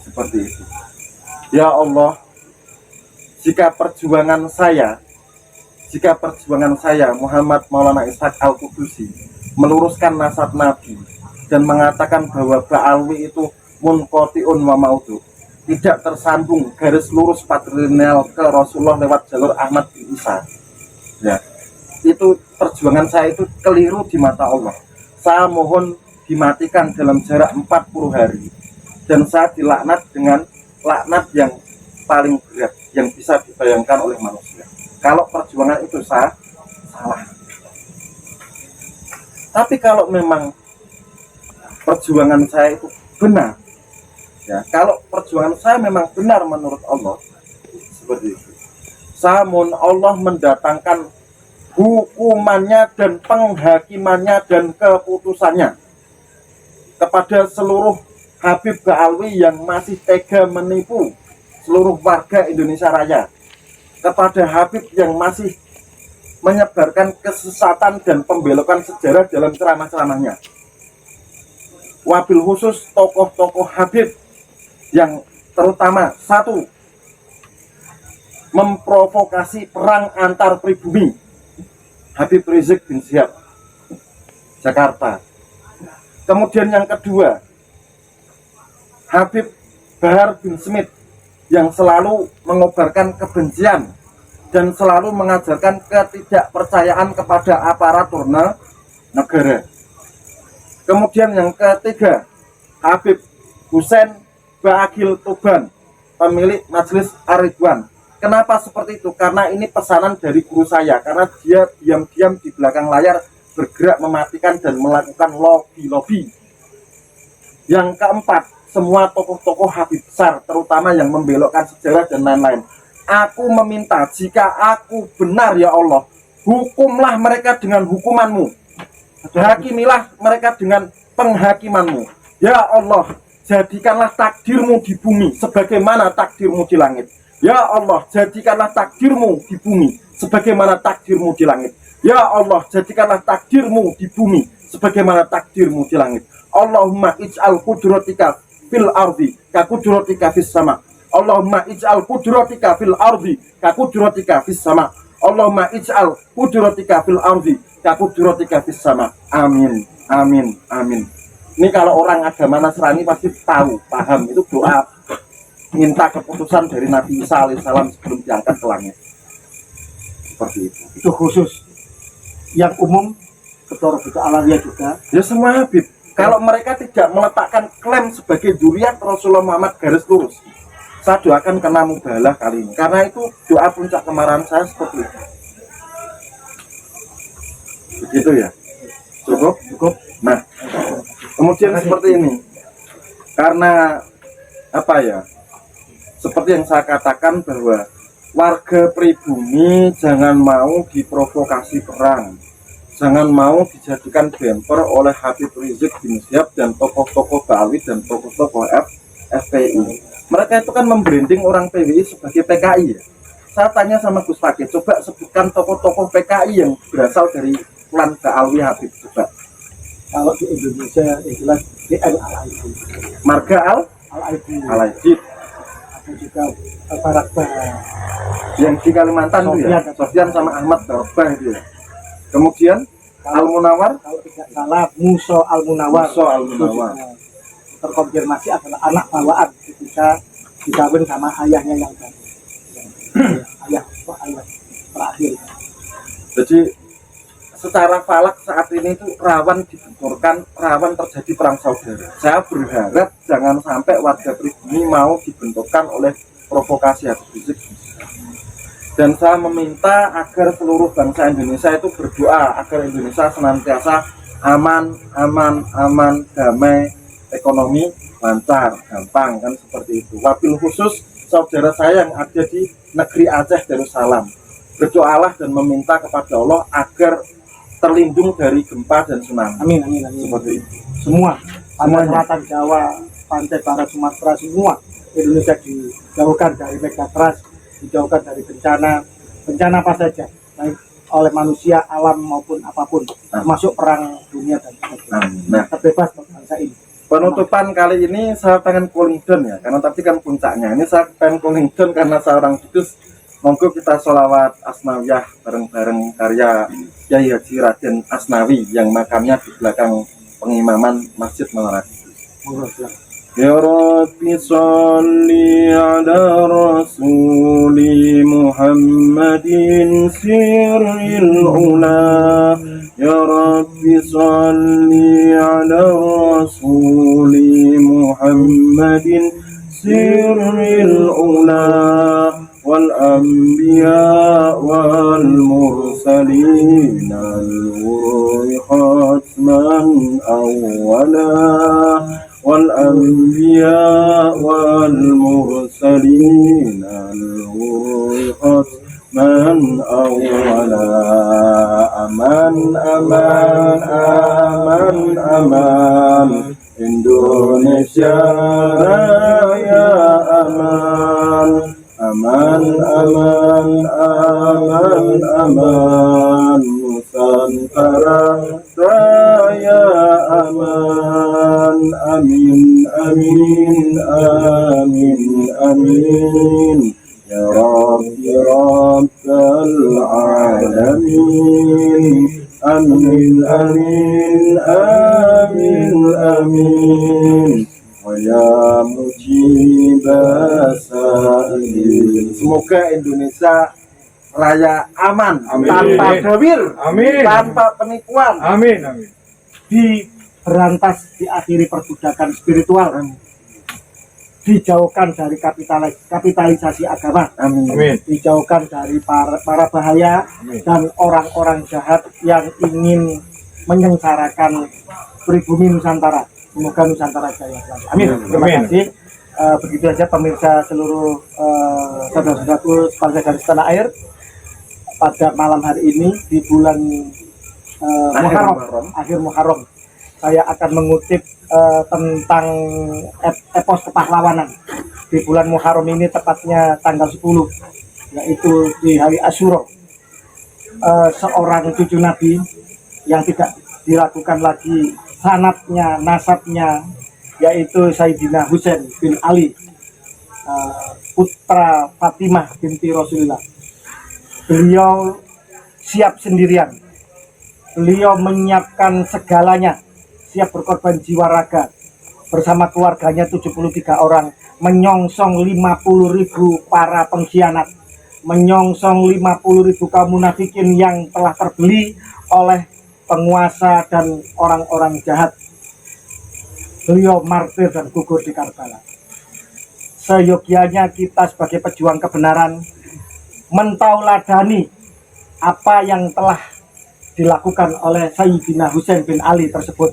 Seperti itu. Ya Allah, jika perjuangan saya Muhammad Maulana Ishak Al-Qudusi meluruskan nasab Nabi dan mengatakan bahwa Balawi itu munqati'un wa maudu, tidak tersambung garis lurus patrilineal ke Rasulullah lewat jalur Ahmad bin Isa. Ya. Itu perjuangan saya itu keliru di mata Allah. Saya mohon dimatikan dalam jarak 40 hari. Dan saya dilaknat dengan laknat yang paling berat yang bisa dibayangkan oleh manusia. Kalau perjuangan itu salah. Tapi kalau memang perjuangan saya itu benar, ya, kalau perjuangan saya memang benar menurut Allah, seperti itu, Samun Allah mendatangkan hukumannya dan penghakimannya dan keputusannya kepada seluruh Habib Ba'alwi yang masih tega menipu seluruh warga Indonesia Raya, kepada Habib yang masih menyebarkan kesesatan dan pembelokan sejarah dalam ceramah-ceramahnya. Wabil khusus tokoh-tokoh Habib yang terutama satu, memprovokasi perang antar pribumi. Habib Rizik bin Syihab, Jakarta. Kemudian yang kedua, Habib Bahar bin Smith yang selalu mengobarkan kebencian dan selalu mengajarkan ketidakpercayaan kepada aparatur negara. Kemudian yang ketiga, Habib Husein Ba'agil Tuban, pemilik Majelis Ar-Ridwan. Kenapa seperti itu? Karena ini pesanan dari guru saya, karena dia diam-diam di belakang layar bergerak mematikan dan melakukan lobby-lobby. Yang keempat, semua tokoh-tokoh Habib besar, terutama yang membelokkan sejarah dan lain-lain. Aku meminta, jika aku benar ya Allah, hukumlah mereka dengan hukumanmu, hakimilah mereka dengan penghakimanmu. Ya Allah, jadikanlah takdirmu di bumi sebagaimana takdirmu di langit. Ya Allah, jadikanlah takdirmu di bumi sebagaimana takdirmu di langit. Ya Allah, jadikanlah takdirmu di bumi sebagaimana takdirmu di langit. Allahumma ij'al qudratika fil ardi ka qudratika fis sama. Allahumma ij'al qudratika fil ardi ka qudratika fis sama. Allahumma ij'al qudratika fil ardi ka qudratika fis sama. Amin. Amin. Amin. Ini kalau orang agama Nasrani pasti tahu, paham, itu doa minta keputusan dari Nabi Isa alaihissalam sebelum diangkat ke langit. Seperti itu. Itu khusus. Yang umum Ketua Rabi'ah Alawiyah juga. Ya semua Habib. Kalau mereka tidak meletakkan klaim sebagai zuriat Rasulullah Muhammad garis lurus, saya doakan kena mubalah kali ini. Karena itu doa puncak kemarahan saya seperti itu. Begitu ya. Cukup? Cukup. Nah, kemudian seperti ini. Karena apa ya? Seperti yang saya katakan bahwa warga pribumi jangan mau diprovokasi perang, jangan mau dijadikan bemper oleh Habib Rizik bin Syihab dan tokoh-tokoh Ba'alwi dan tokoh-tokoh FPI. Mereka itu kan membranding orang PWI sebagai PKI ya. Saya tanya sama Gus Fakih, coba sebutkan tokoh-tokoh PKI yang berasal dari klan Ba'alwi Habib coba. Kalau di Indonesia yang jelas DM Al-Aidid, Marga Al-Aidid, Al-Aidid. ada juga Barakba, Yang di Kalimantan itu ya, Sofyan sama Ahmad Barbah itu ya. Kemudian Al-Munawar, kalau tidak salah Muso Al-Munawar. Muso Al-Munawar. Terkonfirmasi adalah anak bawaan ketika dikawin sama ayahnya yang tadi. ayah terakhir. Jadi secara falak saat ini itu rawan dibenturkan, rawan terjadi perang saudara. Saya berharap jangan sampai warga pribumi mau dibenturkan oleh provokasi Habib Rizik. Dan saya meminta agar seluruh bangsa Indonesia itu berdoa agar Indonesia senantiasa aman, damai, ekonomi lancar, gampang, kan seperti itu. Wabil khusus saudara saya yang ada di negeri Aceh Darussalam, berdoalah dan meminta kepada Allah agar terlindung dari gempa dan tsunami. Amin, amin, amin. Seperti itu. Semua, pantai Semuanya. selatan Jawa, pantai barat Sumatera, semua Indonesia dijauhkan dari megatrust, dijauhkan dari bencana apa saja, baik oleh manusia, alam maupun apapun, termasuk perang dunia dan sebagainya. Nah, Terbebas bangsa ini. penutupan kali ini saya pengen cooling down ya, karena tadi kan puncaknya. Ini saya pengen cooling down karena seorang kudus. Monggo kita sholawat asnawiyah bareng-bareng karya Kyai Haji Raden Asnawi yang makamnya di belakang pengimaman Masjid Menara Kudus. Monggo, silakan. Ya Rabbi salli ala Rasuli Muhammadin sirril ula. Ya Rabbi salli ala Rasuli Muhammadin sirril ula. والأنبياء والمرسلين الغر ختما أولا والأنبياء والمرسلين الغر من أولا aman aman aman aman Indonesia Raya aman aman aman aman aman Nusantara Raya aman amin amin amin amin Ya Rabbi Rabbal Alamin Amin Amin Amin Amin Wa ya mujibas sa'ilin. Semoga Indonesia Raya aman, tanpa gawir, tanpa penipuan, Diberantas, diakhiri perbudakan spiritual, dijauhkan dari kapitalisasi agama, dijauhkan dari para bahaya dan orang-orang jahat yang ingin menyengsarakan pribumi Nusantara. Semoga Nusantara jaya selalu. Amin. Terima kasih. Begitu saja pemirsa seluruh saudara-saudaraku sebangsa garis tanah air, pada malam hari ini di bulan akhir Muharram, saya akan mengutip tentang epos kepahlawanan di bulan Muharram ini, tepatnya tanggal 10, yaitu di hari Asyura. Seorang cucu Nabi yang tidak diragukan lagi sanatnya, nasabnya, yaitu Sayyidina Husain bin Ali, putra Fatimah binti Rasulullah. Beliau siap sendirian, beliau menyiapkan segalanya, siap berkorban jiwa raga bersama keluarganya 73 orang, menyongsong 50.000 para pengkhianat, menyongsong 50.000 kaum munafikin yang telah terbeli oleh penguasa dan orang-orang jahat. Beliau martir dan gugur di Karbala. Seyogianya kita sebagai pejuang kebenaran mentauladani apa yang telah dilakukan oleh Sayyidina Husain bin Ali tersebut.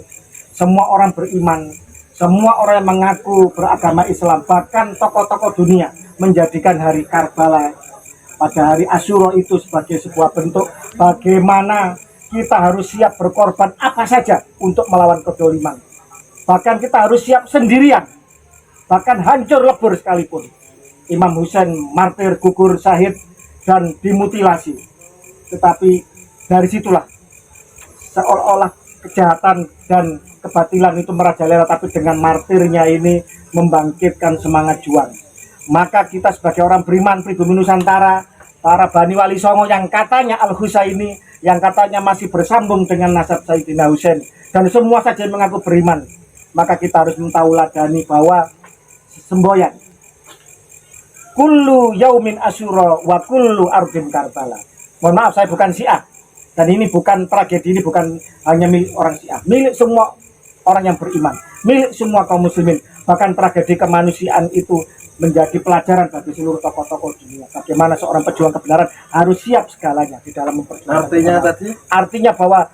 Semua orang beriman, semua orang yang mengaku beragama Islam, bahkan tokoh-tokoh dunia menjadikan hari Karbala pada hari Asyura itu sebagai sebuah bentuk bagaimana kita harus siap berkorban apa saja untuk melawan kedoliman. Bahkan kita harus siap sendirian, bahkan hancur lebur sekalipun. Imam Husain martir, gugur, syahid, dan dimutilasi. Tetapi dari situlah seolah-olah kejahatan dan kebatilan itu merajalela, tapi dengan martirnya ini membangkitkan semangat juang. Maka kita sebagai orang beriman pribumi Nusantara, para Bani Wali Songo yang katanya Al-Husaini, yang katanya masih bersambung dengan nasab Sayyidina Husain, dan semua saja yang mengaku beriman, maka kita harus mentauladani bahwa semboyan kullu yaumin asyura wa kullu ardin Karbala. Mohon maaf, saya bukan Syiah, dan ini bukan tragedi, ini bukan hanya milik orang Syiah, milik semua orang yang beriman, milik semua kaum muslimin. Bahkan tragedi kemanusiaan itu menjadi pelajaran bagi seluruh tokoh-tokoh dunia. Bagaimana seorang pejuang kebenaran harus siap segalanya di dalam memperjuangkan. Artinya bahwa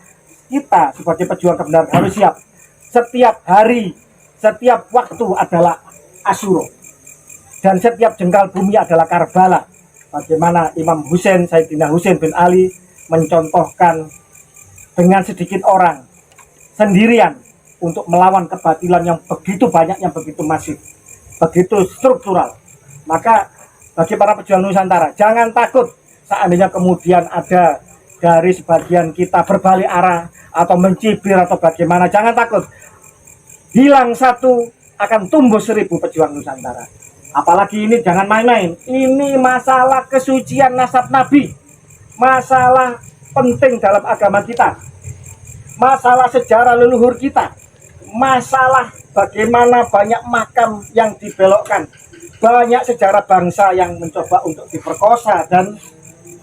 kita sebagai pejuang kebenaran harus siap. Setiap hari, setiap waktu adalah Asyura, dan setiap jengkal bumi adalah Karbala. Bagaimana Imam Husain, Sayyidina Husain bin Ali mencontohkan dengan sedikit orang sendirian untuk melawan kebatilan yang begitu banyak, yang begitu masif, begitu struktural. Maka bagi para pejuang Nusantara, jangan takut seandainya kemudian ada dari sebagian kita berbalik arah atau mencibir atau bagaimana. Jangan takut, hilang satu akan tumbuh 1000 pejuang Nusantara. Apalagi ini jangan main-main, ini masalah kesucian nasab Nabi, masalah penting dalam agama kita, masalah sejarah leluhur kita, masalah bagaimana banyak makam yang dibelokkan, banyak sejarah bangsa yang mencoba untuk diperkosa dan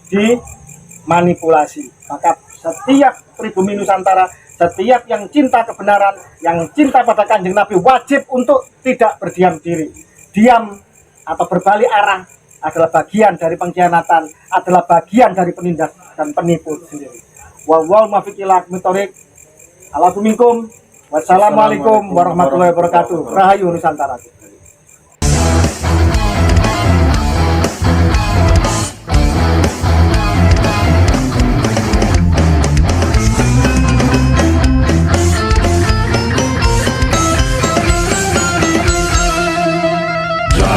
dimanipulasi. Maka setiap pribumi Nusantara, setiap yang cinta kebenaran, yang cinta pada Kanjeng Nabi, wajib untuk tidak berdiam diri. Diam atau berbalik arah adalah bagian dari pengkhianatan, adalah bagian dari penindas dan penipu sendiri. Wal muwaffiq mitorik. Alaikum. Wassalamualaikum warahmatullahi wabarakatuh. Rahayu Nusantara.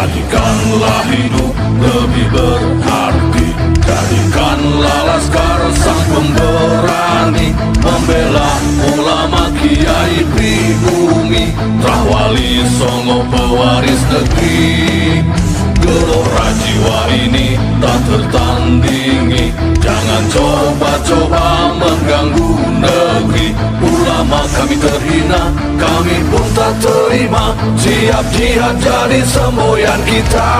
Jadikanlah hidup lebih berarti, jadikanlah laskar sang pemberani, membela ulama kiai pribumi, Rahwali Songo pewaris negeri. Gelora jiwa ini tak tertandingi, jangan coba-coba mengganggu negeri. Ulama kami terhina, kami pun tak terima, siap jihad jadi semboyan kita.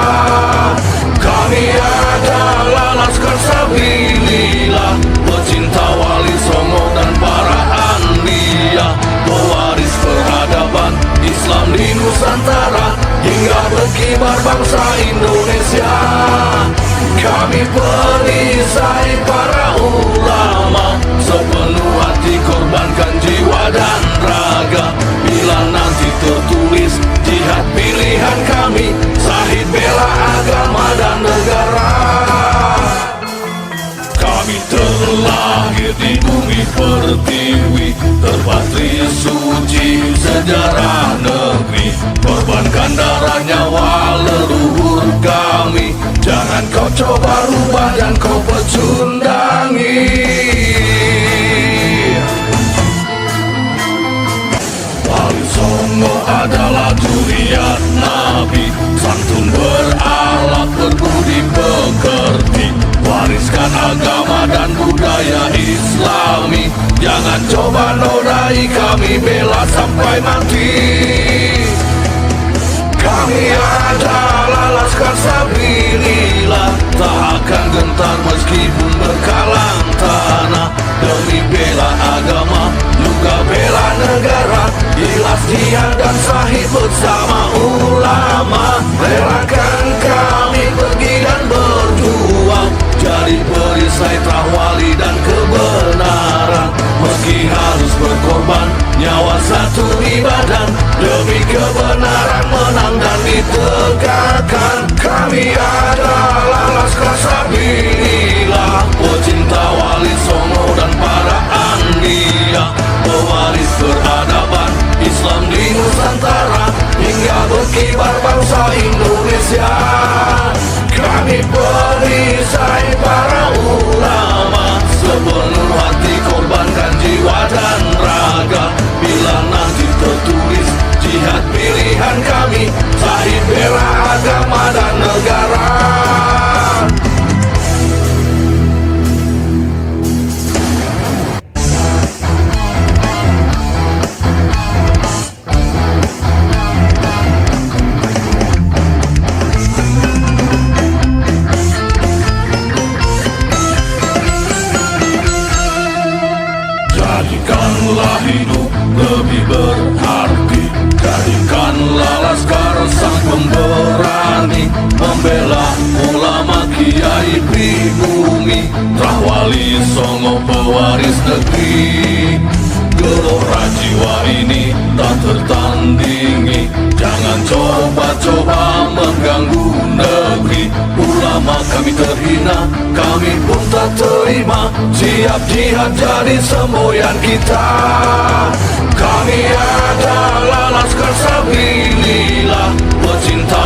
Kami adalah laskar sabilillah, pecinta Wali Songo dan para anbiya, pewaris peradaban Islam di Nusantara, hingga berkibar bangsa Indonesia. Kami perisai para ulama, sepenuh hati korbankan jiwa dan raga. Bila nanti tertulis jihad pilihan kami, sahid bela agama dan negara. Kami terlahir di bumi pertiwi, terpatri suci sejarah negeri, korbankan darah nyawa leluhur kami. Jangan kau coba rubah dan kau pecundangi. Wali Songo adalah zuriat Nabi, santun berakhlak berbudi pekerti, wariskan agama dan budaya Islami. Jangan coba nodai kami, bela sampai mati. Kami adalah laskar sabilillah, tak akan gentar meskipun berkalang tanah, demi bela agama juga bela negara. Ikhlas jihad dan sahid bersama ulama, relakan kami pergi dan berjuang, jadi perisai Rahwali dan kebenaran. Meski harus berkorban nyawa satu ibadah, demi kebenaran menang dan ditegakkan. Kami adalah laskar sabilillah, pecinta Wali Songo dan para anbiya, pewaris peradaban Islam di Nusantara, hingga berkibar bangsa Indonesia. Kami perisai para ulama, sepenuh hati korbankan jiwa dan raga. Bila nanti tertulis jihad pilihan kami, sahid bela agama dan negara. Jadikanlah hidup lebih berarti, jadikanlah laskar sang pemberani, membela ulama kiai pribumi, Rahwali Songo pewaris negeri. Gelora jiwa ini tak tertandingi, jangan coba-coba mengganggu negeri. Ulama kami terhina, kami pun tak terima, siap jihad jadi semboyan kita. Kami adalah laskar sabilillah, pecinta